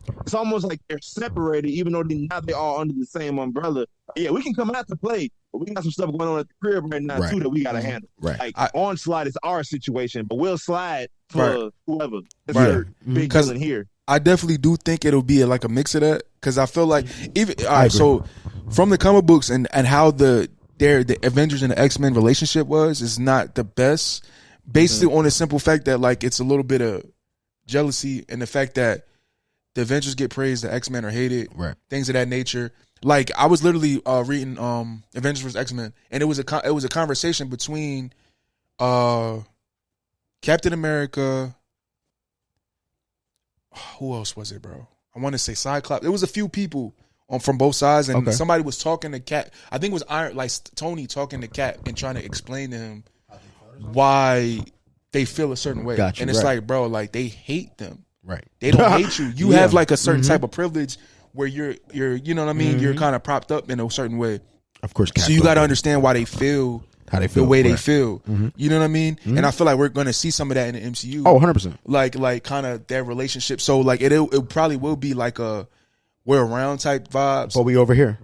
they're separated, even though they're all under the same umbrella. Yeah, we can come out to play, but we got some stuff going on at the crib right now too that we got to handle. Right. Like Onslaught is our situation, but we'll slide for whoever. Right. Big villain here. I definitely do think it'll be like a mix of that, because I feel like even all right. So from the comic books and how the Avengers and the X-Men relationship is not the best, basically on the simple fact that like it's a little bit of jealousy and the fact that the Avengers get praised, the X-Men are hated, right? Things of that nature. Like I was literally reading Avengers vs. X-Men, and it was a conversation between Captain America. Who else was it, bro? I want to say Cyclops. There was a few people from both sides, and somebody was talking to Cap. I think it was Tony talking to Cap and trying to explain to him why they feel a certain way. Gotcha, and it's like, bro, like they hate them. Right. They don't hate you. You have like a certain type of privilege where you're you know what I mean? You're kind of propped up in a certain way. Of course. So you got to understand why they feel the way they feel. You know what I mean? And I feel like we're going to see some of that in the MCU. Oh, 100%. Like kind of their relationship. So like it probably will be like a we're around type vibes. But we're over here.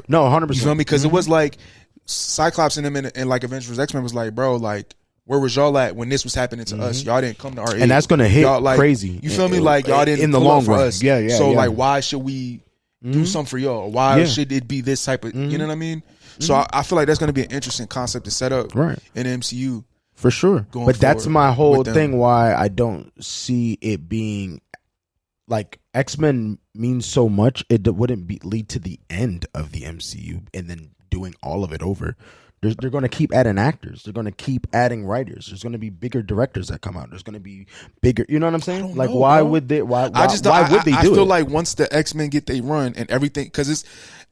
No, 100%. You feel me? Because it was like Cyclops and them and like Avengers X-Men was like, bro, like where was y'all at when this was happening to us? Y'all didn't come to our aid. And that's going to hit like, crazy. You feel me? Like y'all didn't in the long run. Us. Yeah. So like why should we do something for y'all? Why should it be this type of, you know what I mean? So I feel like that's going to be an interesting concept to set up in the MCU. For sure. But that's my whole thing why I don't see it being like X-Men means so much. It wouldn't lead to the end of the MCU and then doing all of it over. They're going to keep adding actors. They're going to keep adding writers. There's going to be bigger directors that come out. There's going to be bigger. You know what I'm saying? Like, why would they? Why would they do it? I feel like once the X-Men get they run and everything, because it's.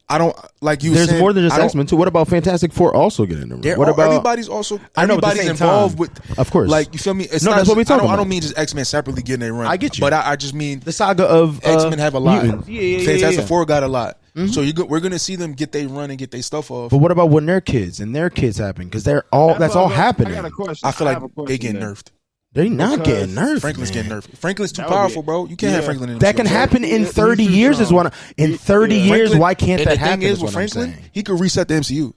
I don't like you. There's more than just X-Men too. What about Fantastic Four also getting in the run? What about everybody's also? Everybody's involved with. Of course, like you feel me? It's no, not that's what we talking about. I don't mean just X-Men separately getting a run. I get you, but I just mean the saga of X-Men have a lot. Mutants. Fantastic Four got a lot. Mm-hmm. So we're gonna see them get they run and get their stuff off. But what about when their kids and their kids happen? Because that's all happening. I got a question. I feel like they getting nerfed. They're not getting nerfed. Franklin's getting nerfed. Franklin's too powerful, bro. You can't have Franklin in the That can happen in 30 years. In 30 years, why can't that happen? The thing is with Franklin, he could reset the MCU.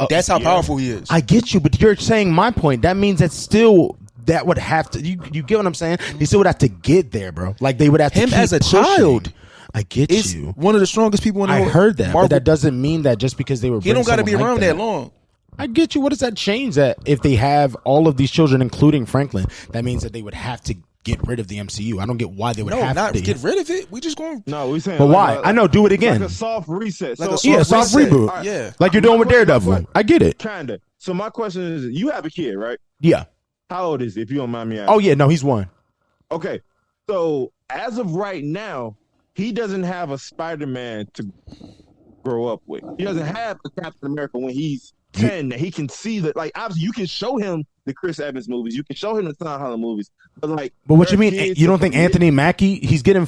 That's how powerful he is. I get you, but you're saying my point. That means that still that would have to. You get what I'm saying? They still would have to get there, bro. Like they would have to him keep as a pushing. child. I get It's you. one of the strongest people in the world. I heard that, but that doesn't mean that just because they were. He don't got to be around that long. I get you. What does that change? That if they have all of these children, including Franklin, that means that they would have to get rid of the MCU. I don't get why they would have to get rid of it. We just going. No, we saying. But why? I know. Do it again. Like a soft reset. Like so, a soft reboot. Right. Yeah, like you're doing with Daredevil. I get it. Kinda. So my question is, you have a kid, right? Yeah. How old is he, if you don't mind me asking? Oh yeah, no, he's one. Okay. So as of right now, he doesn't have a Spider-Man to grow up with. He doesn't have a Captain America when he's 10 that he can see that. Like, obviously, you can show him the Chris Evans movies. You can show him the Tom Holland movies. But what you mean? You don't think Anthony Mackie? He's getting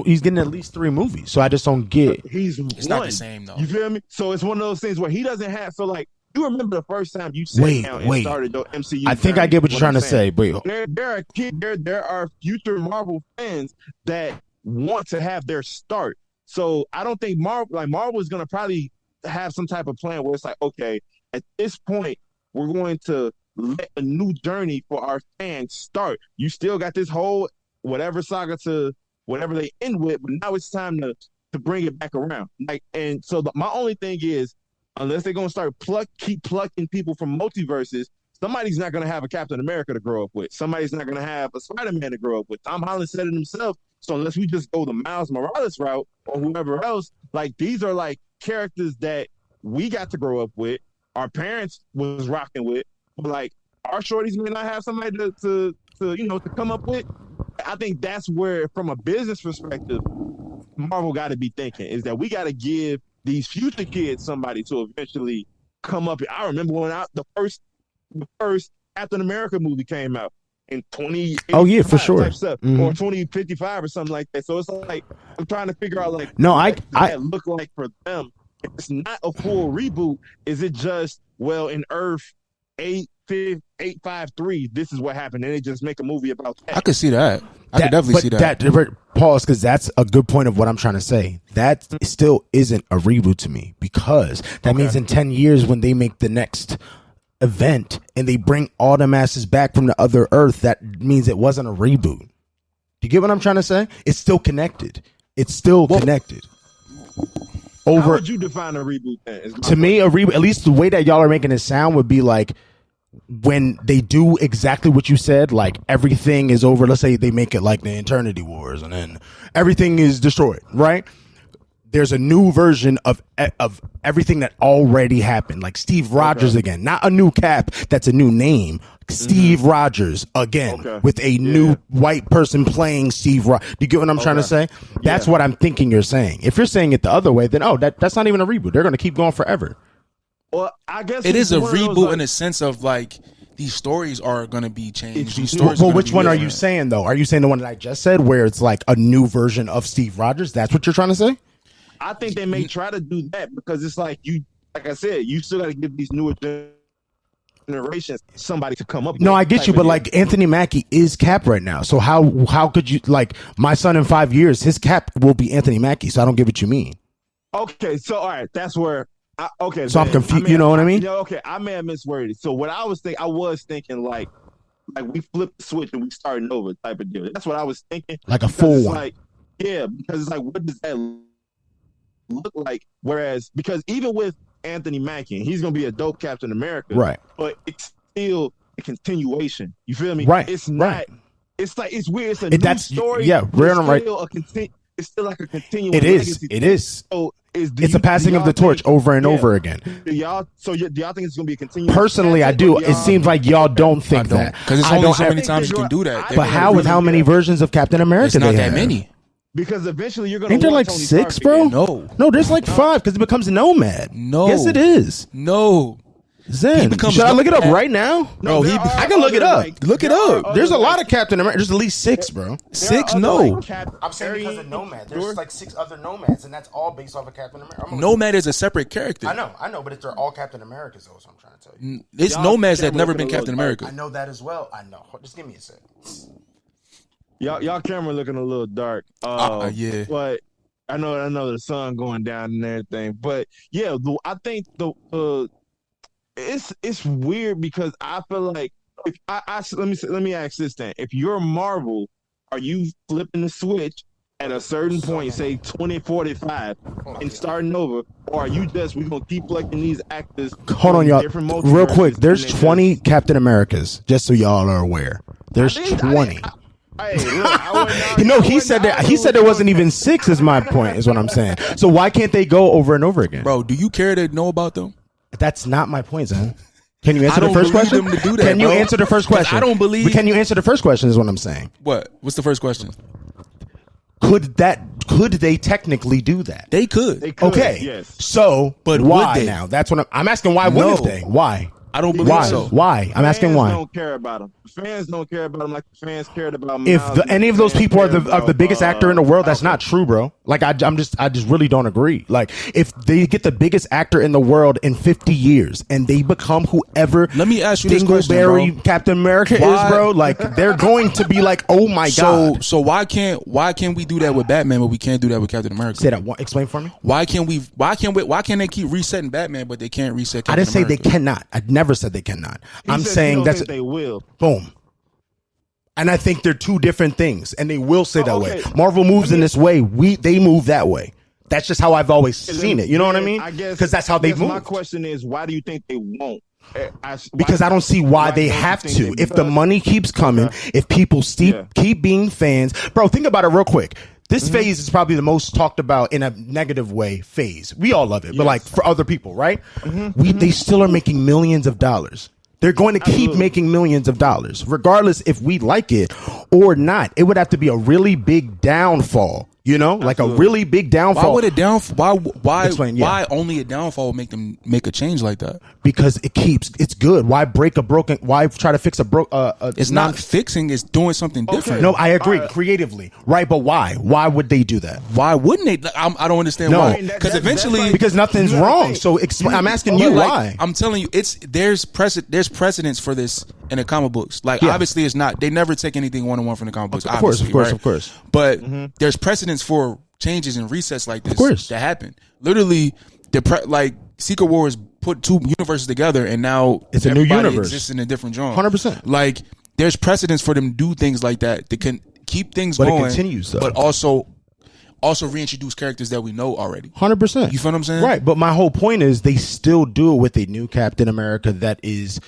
he's getting at least 3 movies. So I just don't get. It's not the same though. You feel me? So it's one of those things where he doesn't have. So like, you remember the first time you sat down and started your MCU? I think I get what you're trying to say. But there are future Marvel fans that want to have their start. So I don't think Marvel is going to probably have some type of plan where it's like, okay, at this point, we're going to let a new journey for our fans start. You still got this whole whatever saga to whatever they end with, but now it's time to bring it back around. And so my only thing is, unless they're going to start keep plucking people from multiverses, somebody's not going to have a Captain America to grow up with. Somebody's not going to have a Spider-Man to grow up with. Tom Holland said it himself. So unless we just go the Miles Morales route or whoever else, like these are like characters that we got to grow up with. Our parents was rocking with, but like our shorties may not have somebody to come up with. I think that's where, from a business perspective, Marvel got to be thinking is that we got to give these future kids somebody to eventually come up. I remember when the first Captain America movie came out in 20. Oh yeah, for sure. Or 2055 or something like that. So it's like I'm trying to figure out like what that look like for them. If it's not a full reboot, is it just in Earth 853? This is what happened, and they just make a movie about that. I could see that. I could definitely see that. Pause, because that's a good point of what I'm trying to say. That still isn't a reboot to me, because that means in 10 years when they make the next event and they bring all the masses back from the other Earth, that means it wasn't a reboot. Do you get what I'm trying to say? It's still connected. It's still connected. How would you define a reboot then? To me, a reboot, at least the way that y'all are making it sound, would be like when they do exactly what you said, like everything is over. Let's say they make it like the Eternity Wars and then everything is destroyed, right? There's a new version of everything that already happened, like Steve Rogers again, not a new Cap. That's a new name. Steve Rogers again with a new white person playing Steve Rogers. Do you get what I'm trying to say? That's what I'm thinking you're saying. If you're saying it the other way, then that's not even a reboot. They're going to keep going forever. Well, I guess it is a reboot in a sense of like these stories are going to be changed. These stories. Well, which one are you saying though? Are you saying the one that I just said, where it's like a new version of Steve Rogers? That's what you're trying to say? I think they may try to do that because it's like I said, you still got to give these newer generations somebody to come up with. No, I get you, but like Anthony Mackie is Cap right now. So how could you, like, my son in 5 years, his Cap will be Anthony Mackie. So I don't get what you mean. Okay, so all right, that's where. So I'm confused. You know what I mean? Okay, I may have misworded it. So what I was thinking like we flipped the switch and we starting over type of deal. That's what I was thinking. Like a full one. Like, yeah, because it's like, what does that look like? Whereas, because even with Anthony Mackie, he's gonna be a dope Captain America, right? But it's still a continuation. You feel me? Right. It's not. Right. It's like it's weird. It's a new story. Yeah, we're on right. It's still like a continuing. It is. It is. So it's a passing of the torch over and over again. Do y'all think it's going to be a continuing? Personally, I do. It seems like y'all don't think that, because it's only so many times you can do that. But how with how many versions of Captain America? It's not that many. Because eventually you're going to. Ain't there like 6, bro? No, there's like 5 because it becomes Nomad. No, yes, it is. No. Zen, should I look it up right now? No, I can look it up. Look it up. There's a lot of Captain America. There's at least 6, bro. 6? No. I'm saying because of Nomad. There's like 6 other Nomads, and that's all based off of Captain America. Nomad is a separate character. I know, but they're all Captain Americas, though, so I'm trying to tell you. It's Nomads that never been Captain America. I know that as well. I know. Just give me a sec. Y'all camera looking a little dark. Yeah. But I know the sun going down and everything. But yeah, I think it's weird because I feel like if let me ask this then. If you're Marvel, are you flipping the switch at a certain point, say 2045, and starting over, or are you just we're gonna keep collecting these actors? Hold on, y'all. Real quick, there's 20 Captain Americas, just so y'all are aware. There's 20. He said there wasn't even 6 is my point, is what I'm saying. So why can't they go over and over again? Bro, do you care to know about them? That's not my point, Zen. Can you answer the first question? Them to do that, Can you answer the first question? I don't believe. Can you answer the first question is what I'm saying. What's the first question? Could they technically do that? They could. Okay. Yes. So, but why would they? now? That's what I'm asking. Why wouldn't they? Why? I don't believe so. Why? I'm asking why. Fans don't care about them. Fans don't care about them like the fans cared about If any of those people are the biggest actor in the world, that's not true, bro. Like I just really don't agree. Like if they get the biggest actor in the world in 50 years and they become whoever, let me ask you this question, bro. Captain America is, bro. Like they're going to be like, oh my god. So why can't we do that with Batman, but we can't do that with Captain America? Say that. Explain for me. Why can't they keep resetting Batman, but they can't reset Captain America? I didn't say they cannot. I never said they cannot. I'm saying they will. Boom. And I think they're two different things, and they will say that way. Marvel moves in this way. They move that way. That's just how I've always seen it. You know what I mean? I guess because that's how they move. My question is, why do you think they won't? Because I don't see why they have to. If the money keeps coming, if people keep being fans, bro. Think about it real quick. This phase is probably the most talked about in a negative way phase. We all love it, but like for other people, right? They still are making millions of dollars. They're going to keep making millions of dollars, regardless if we like it or not. It would have to be a really big downfall, like a really big downfall. Why would why only a downfall would make them make a change like that? Because it's good. Why why try to fix it's not fixing, it's doing something different. No, I agree. Creatively. Right, but why? Why would they do that? Why wouldn't they? I don't understand why. Because eventually, because nothing's wrong. So I'm asking you why. I'm telling you, there's precedence for this in the comic books. Like obviously it's not, they never take anything one-on-one from the comic books. Of course. But there's precedence for changes and resets like this that happen. Literally, Secret Wars put 2 universes together, and now it's a new universe. Exists in a different genre. 100%. Like there's precedence for them to do things like that. They can keep things going, it continues though. But also reintroduce characters that we know already. 100%. You feel what I'm saying? Right. But my whole point is they still do it with a new Captain America that is.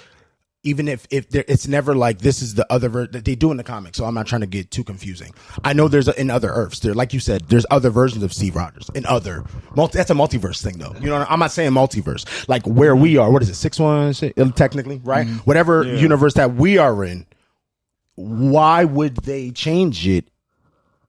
Even if it's never like this is the other version that they do in the comics, so I'm not trying to get too confusing. I know there's in other Earths, there, like you said, there's other versions of Steve Rogers in other that's a multiverse thing though. I'm not saying multiverse like where we are. What is it? 616 technically, right? Whatever universe that we are in. Why would they change it?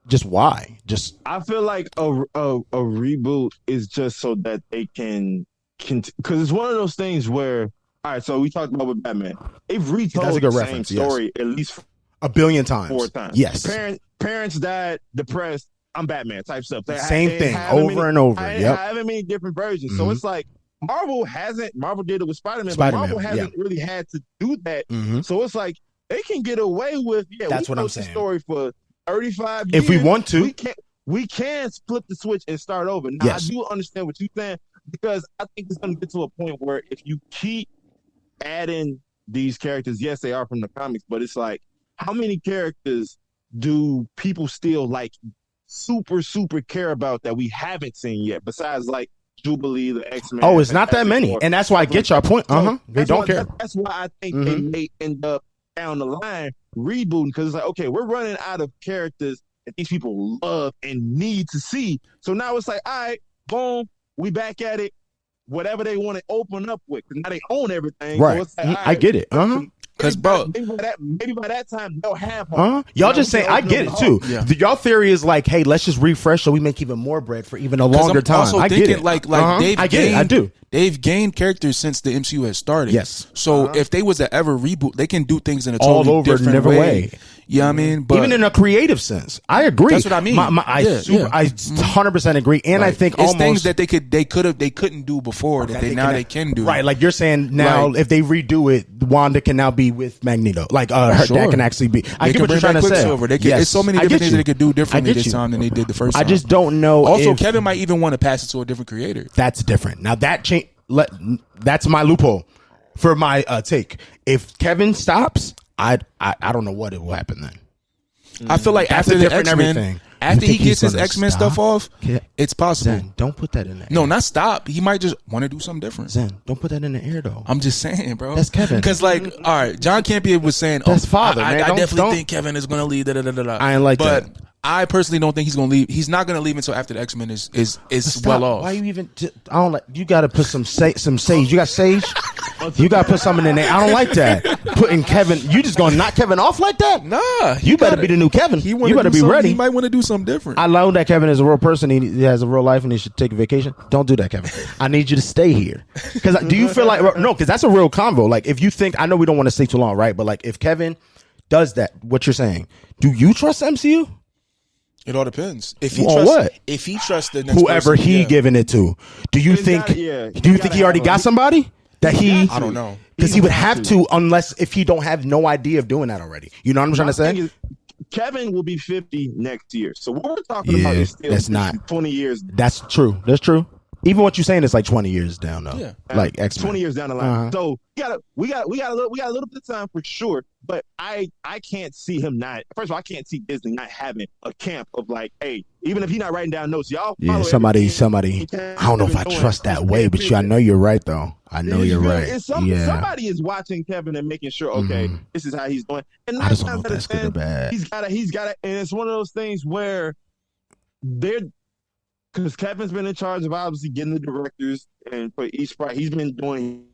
Just why? I feel like a reboot is just so that they can because it's one of those things where. All right, so we talked about with Batman. They've retold the same story at least a billion times. 4 times. Yes. Parents died, depressed. I'm Batman type stuff. Same thing over and over. Having many different versions. So it's like Marvel did it with Spider-Man, but Marvel hasn't really had to do that. So it's like they can get away with that's what I'm saying. The story for 35 years. If we want to. We can flip the switch and start over. Now I do understand what you're saying because I think it's going to get to a point where if you keep adding these characters, yes, they are from the comics, but it's like, how many characters do people still like super care about that we haven't seen yet? Besides like Jubilee, the X-Men. Oh, it's not that many, and that's why I get your point. They don't care. That's why I think they may end up down the line rebooting because it's like, okay, we're running out of characters that these people love and need to see. So now it's like, all right, boom, we back at it. Whatever they want to open up with, because now they own everything. Right. So it's like, right, I get it. Because maybe by that time they'll have. Y'all just saying, I get it too. Yeah. Y'all theory is like, hey, let's just refresh so we make even more bread for even a longer time. I get it. Like I get it. I do. they've gained characters since the MCU has started. Yes. So if they was to ever reboot, they can do things in a all totally over different way. You know what I mean? But even in a creative sense, I agree. That's what I mean. I 100% agree, and I think it's almost things that they couldn't do before that they can do. Right, like you're saying now, if they redo it, Wanda can now be with Magneto. Like her dad can actually be. I get what you're trying to say. It's so many different things that they could do differently this time than they did the first time. I just don't know. Also, Kevin might even want to pass it to a different creator. That's different. Now that change. That's my loophole for my take. If Kevin stops, I don't know what it will happen then. I feel like after the X-Men, after he gets his X-Men stuff off, it's possible. Zen, don't put that in the air. No, not stop. He might just want to do something different. Zen, don't put that in the air though. I'm just saying, bro. That's Kevin. Because all right, John Campea was saying, that's father. Man. I definitely think Kevin is going to leave. I ain't like that. But I personally don't think he's going to leave. He's not going to leave until after the X-Men is well off. Why you even? I don't like. You got to put some sage. You got sage. You got to put something in there. I don't like that. Putting Kevin. You just going to knock Kevin off like that? Nah. You better be the new Kevin. You better be ready. He might want to do something different. I know that Kevin is a real person. He has a real life and he should take a vacation. Don't do that, Kevin. I need you to stay here. Because do you feel like no? Because that's a real convo. Like if you think I know we don't want to stay too long, right? But like if Kevin does that, what you're saying? Do you trust MCU? It all depends. If he trusts the next whoever person, he giving it to, do you think? Do you think he already got somebody that he? I don't know. Because he would have to, unless if he don't have no idea of doing that already. You know what I'm trying to say? Kevin will be 50 next year. So what we're talking about is still that's not 20 years. That's true. That's true. Even what you're saying is like 20 years down though. Yeah. Like X-Men. 20 years down the line. So we got a little bit of time for sure. But I can't see him not. First of all, I can't see Disney not having a camp of like, hey, even if he's not writing down notes, y'all. Yeah, somebody. I don't know if I trust that way, but I know you're right though. I know you're right. Somebody is watching Kevin and making sure, okay, this is how he's doing. And I just don't know if that's good or bad. He's got it, and it's one of those things where they're. Because Kevin's been in charge of obviously getting the directors, and for each part, he's done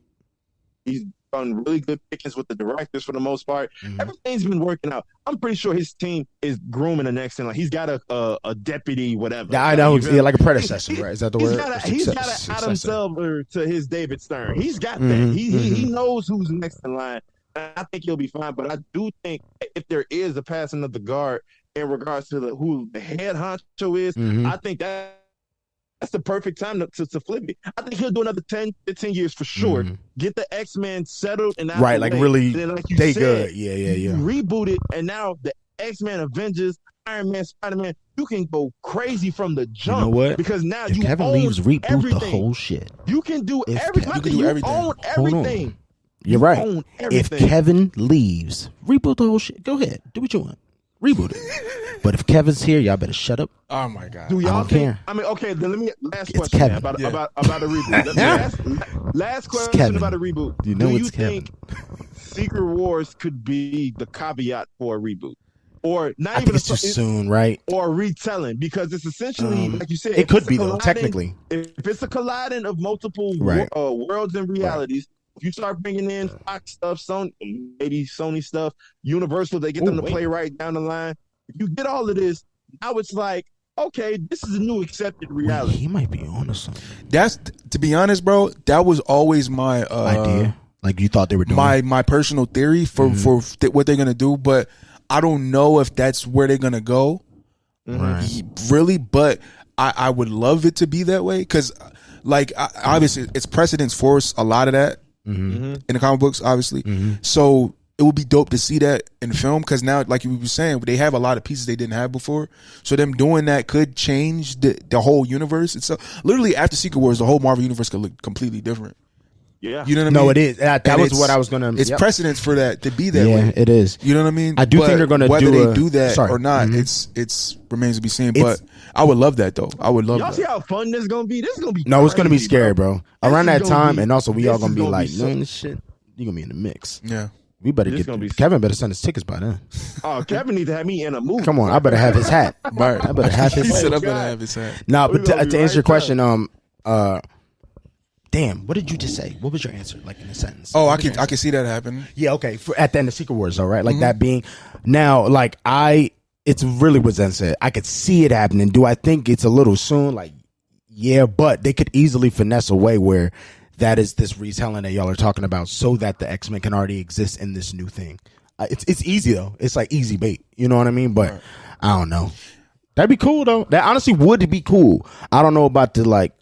really good pickings with the directors for the most part. Everything's been working out. I'm pretty sure his team is grooming the next thing. Like he's got a deputy, whatever. Yeah, I know. Yeah, like a predecessor, right? Is that the word? He's got an Adam Silver to his David Stern. He's got that. He knows who's next in line. And I think he'll be fine. But I do think if there is a passing of the guard in regards to who the head honcho is, I think that's the perfect time to flip it. I think he'll do another 10, 15 years for sure. Get the X-Men settled and out right, like way. Really, then, like they said, good. Yeah. Reboot it, and now the X-Men, Avengers, Iron Man, Spider-Man, you can go crazy from the jump. You know what? Because now if you Kevin own leaves, reboot everything. The whole shit. You can do everything. You can do everything. Own everything. You're right. If Kevin leaves, reboot the whole shit. Go ahead, do what you want. Reboot it. But if Kevin's here, y'all better shut up. Oh my god! Do y'all I don't care. I mean, okay. Then let me last it's question Kevin. about a reboot. last question about a reboot. You know do you it's Kevin. think Secret Wars could be the caveat for a reboot, or not? I think it's too soon, right? Or retelling, because it's essentially like you said. It could be though, technically. If it's a colliding of multiple worlds and realities. Right. If you start bringing in Fox stuff, Sony stuff, Universal, they get them to play right down the line. If you get all of this, now it's like, okay, this is a new accepted reality. He might be on to something. That's, to be honest, bro, that was always my idea. Like you thought they were doing my personal theory for what they're gonna do, but I don't know if that's where they're gonna go. Right. Really, but I would love it to be that way because, like, obviously, it's precedence for a lot of that. In the comic books, obviously. So it would be dope to see that in film because now, like you were saying, they have a lot of pieces they didn't have before. So them doing that could change the whole universe. And so literally after Secret Wars, the whole Marvel universe could look completely different. Yeah. You know what I mean? No, it is. That was what I was going to... It's precedence for that to be that way. Yeah, it is. You know what I mean? I do think they're going to whether they do that or not, it's remains to be seen. But I would love that, though. I would love y'all that. See how fun this is going to be? This is going to be No, crazy, it's going to be scary, bro. Around that time, and also we all going to be like, man, this shit, you're going to be in the mix. Yeah. We better Kevin better send his tickets by then. Oh, Kevin needs to have me in a movie. Come on, I better have his hat. Right. I better have his hat. He said I better have his hat. Nah, but to answer your question, damn, what did you just say? What was your answer, like in a sentence? Oh, I can see that happening. Yeah, okay. At the end of Secret Wars, though, right? Like that being now, like it's really what Zen said. I could see it happening. Do I think it's a little soon? Like, yeah, but they could easily finesse a way where that is this retelling that y'all are talking about, so that the X-Men can already exist in this new thing. It's easy though. It's like easy bait. You know what I mean? But I don't know. That'd be cool though. That honestly would be cool. I don't know about the like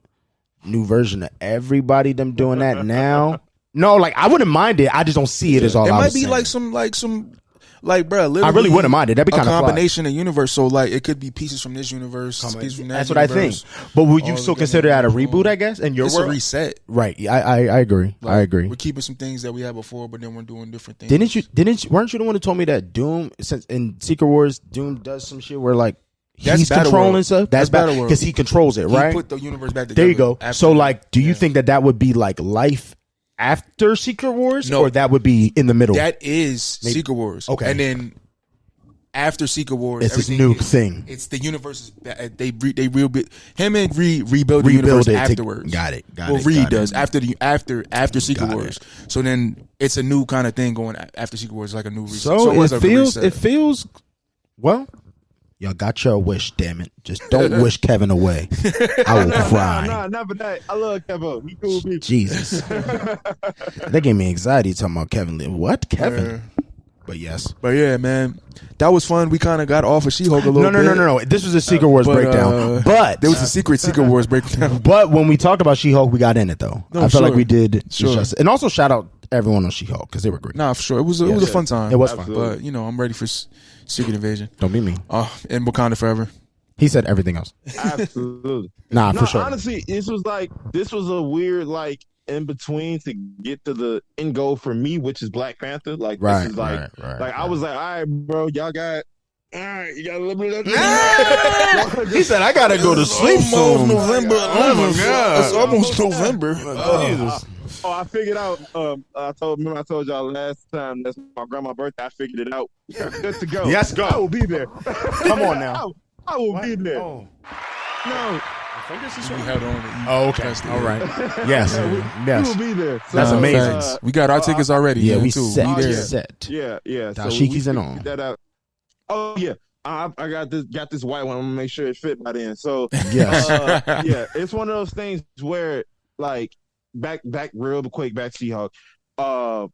new version of everybody them doing that now. No, like I wouldn't mind it. I just don't see it as all. It I might was be saying. like some. Like, bro, literally, I really wouldn't mind it. That'd be kind of a combination of universe. So, like, it could be pieces from this universe, pieces from that. That's what I think. But would you still consider that a reboot? I guess. And it's a reset, right? I agree. Like, I agree. We're keeping some things that we had before, but then we're doing different things. Weren't you the one who told me that Doom, since in Secret Wars, Doom does some shit where like he's Battle controlling World. stuff? That's Battle World because he controls it, right? He put the universe back together. There you go. So, like, do you think that would be like life after Secret Wars, or that would be in the middle? That is Secret Wars. Okay, and then. After Secret Wars, it's this new thing. It's the universe. They rebuild him and rebuild the universe afterwards. Got it. Reed does after Secret Wars. So then it's a new kind of thing going after Secret Wars, like a new reset. So it feels well. Y'all got your wish, damn it. Just don't wish Kevin away. I will cry. Nah, not for that. I love Kevin. He cool people. Jesus. That gave me anxiety talking about Kevin. What? Kevin? But yes. But yeah, man. That was fun. We kind of got off of She-Hulk a little bit. No. This was a Secret Wars breakdown. But there was a Secret Wars breakdown. But when we talked about She-Hulk, we got in it, though. I felt like we did. Sure. And also shout out everyone on She-Hulk because they were great. Nah, for sure. It was a fun time. It was fun. But, I'm ready for Secret Invasion. Don't be me. And Wakanda Forever. He said everything else. Absolutely. For sure. Honestly, this was a weird, like, in between to get to the end goal for me, which is Black Panther. Like, this is like, I was like, all right, bro, y'all got. All right, you got a little bit of that. He said, I got to go to sleep soon. November 11th. It's almost November. Jesus. I figured out. I told y'all last time that's my grandma's birthday. I figured it out. Good to go. Yes, go. I will be there. Come on now. I will be there. Oh. No. We had on. Oh, okay. All right. Yes. We will be there. So, that's amazing. We got our tickets already. Yeah, we too. set. Yeah. Dashiki's in on. That out. Oh yeah. I got this white one. I'm gonna make sure it fit by then. So yes. it's one of those things where like back real quick back She-Hulk. I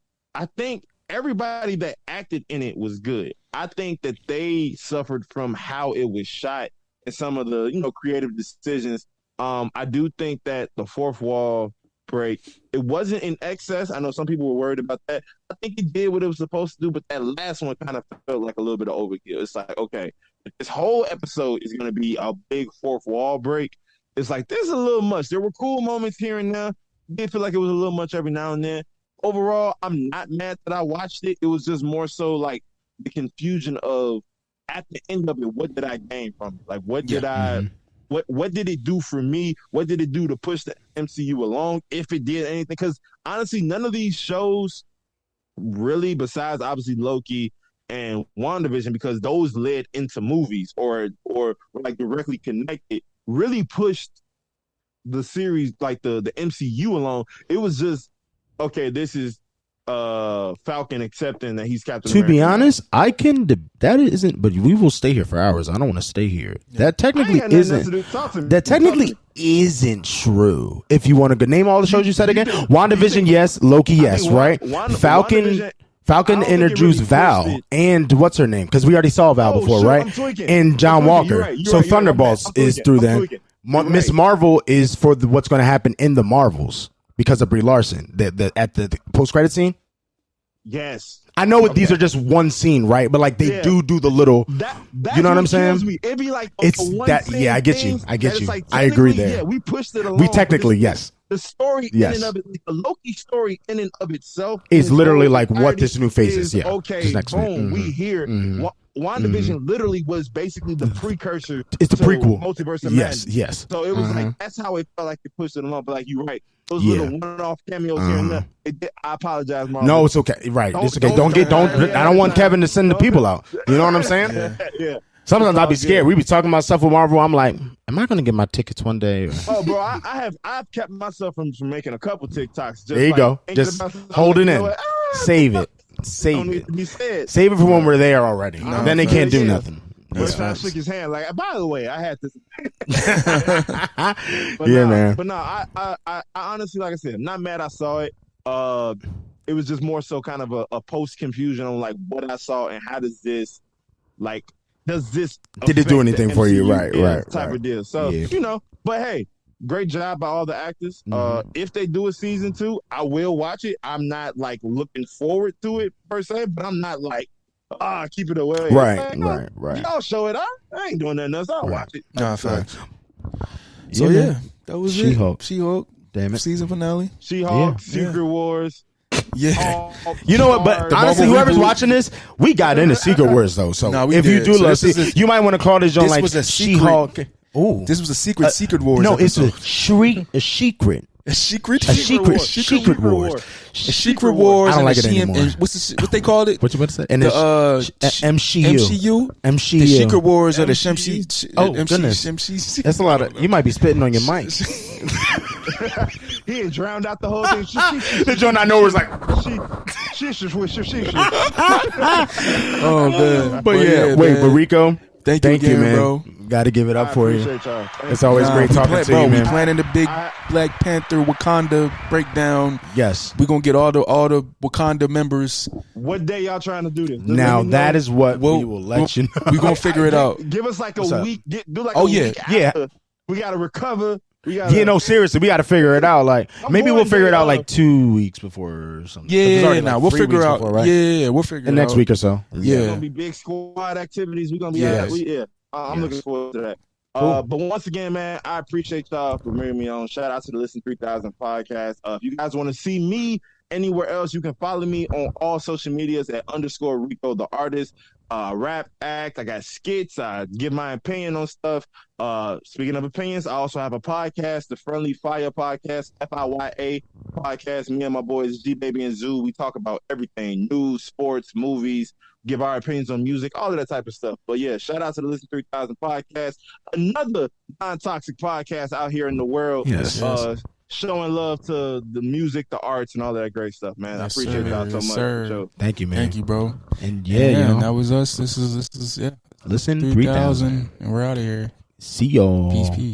think everybody that acted in it was good. I think that they suffered from how it was shot and some of the creative decisions. I do think that the fourth wall break, it wasn't in excess. I know some people were worried about that. I think it did what it was supposed to do, but that last one kind of felt like a little bit of overkill. It's like, okay, this whole episode is going to be a big fourth wall break. It's like, this is a little much. There were cool moments here and there. It did feel like it was a little much every now and then. Overall, I'm not mad that I watched it. It was just more so like the confusion of at the end of it, what did I gain from it? Like, what did what did it do for me? What did it do to push the MCU along? If it did anything, because honestly, none of these shows really, besides obviously Loki and WandaVision, because those led into movies or like directly connected, really pushed the series, like the MCU along. It was just, okay, this is Falcon accepting that he's Captain America. To be honest, that isn't, but we will stay here for hours. I don't want to stay here. That technically isn't true. If you want to name all the shows you said again, WandaVision, yes. Loki, yes, right? Falcon introduced Val and what's her name? Because we already saw Val before, right? And John Walker. So Thunderbolts is through them. Miss Marvel is for what's going to happen in the Marvels because of Brie Larson. At the post credit scene. Yes, I know these are just one scene, right? But like they do the little, you know what I'm saying? It'd be like it's that. Yeah, I get you. Like, I agree there. Yeah, we pushed it along. We technically, yes. The story in and of it, the Loki story in and of itself is literally like what this new phase is. Yeah. Okay. Boom. We here. WandaVision literally was basically the precursor. It's the prequel. Multiverse of Madness. Yes. So it was like that's how it felt like they pushed it along. But like you're right. Those little one-off cameos here and there. I apologize, Marvel. No, it's okay. Right. It's okay. I don't want Kevin to send the people out. You know what I'm saying? Yeah. Sometimes I'll be scared. We be talking about stuff with Marvel. I'm like, am I going to get my tickets one day? Oh, bro, I've kept myself from making a couple TikToks. Just there you go. Just hold it in. Save it. Save it. Save it for when we're there already. Then they can't do nothing. But I shook his hand. Like, by the way, I had this. Man. But no, I honestly, like I said, I'm not mad I saw it. It was just more so kind of a post confusion on like what I saw and how does this did it do anything for you? Right, type of deal. So but hey, great job by all the actors. If they do a season 2, I will watch it. I'm not like looking forward to it per se, but I'm not like keep it away. Right. Y'all show it. I ain't doing nothing else. I'll watch it. Nah, facts. So that was She-Hulk. She-Hulk. Damn it. Season finale. She-Hulk, Secret Wars. Yeah. You know what? But honestly, whoever's watching this, we got into Secret Wars though. So if you do love, you might want to call this joint like She-Hulk. Ooh, this was a Secret Wars. No, episode. it's a secret. A secret wars. Secret Wars. I don't like it anymore. What they called it? What say? And MCU. MCU. The Secret Wars or the Shemshi. Oh goodness, that's a lot of. You might be spitting on your mic. He had drowned out the whole thing. The joint I know was like. Oh man, but wait, Rico. Thank you again, man. Bro. Got to give it up for you. Y'all. It's always great talking to you, man. We planning the big Black Panther Wakanda breakdown. Yes, we're gonna get all the Wakanda members. What day y'all trying to do this? Now that is what we will let you know. We're gonna figure it out. Give us like a week. Do like a week after. We gotta recover. Seriously, we got to figure it out. Like maybe we'll figure it out like 2 weeks before or something. We'll figure out. Right? Yeah, we'll figure it out. The next week or so. Yeah, it's gonna be big squad activities. We're gonna be I'm looking forward to that. Cool. But once again, man, I appreciate y'all for bringing me on. Shout out to the Listen 3000 podcast. If you guys want to see me anywhere else, you can follow me on all social medias at _Rico the artist. Rap act. I got skits. I give my opinion on stuff. Speaking of opinions, I also have a podcast, the Friendly Fire Podcast, FIYA podcast. Me and my boys G Baby and Zoo. We talk about everything: news, sports, movies. Give our opinions on music, all of that type of stuff. But yeah, shout out to the Listen 3000 podcast, another non-toxic podcast out here in the world. Yes. Showing love to the music, the arts, and all that great stuff, man. I appreciate y'all so much. Sir. Thank you, man. Thank you, bro. And that was us. This is Listen 3000, and we're out of here. See y'all. Peace.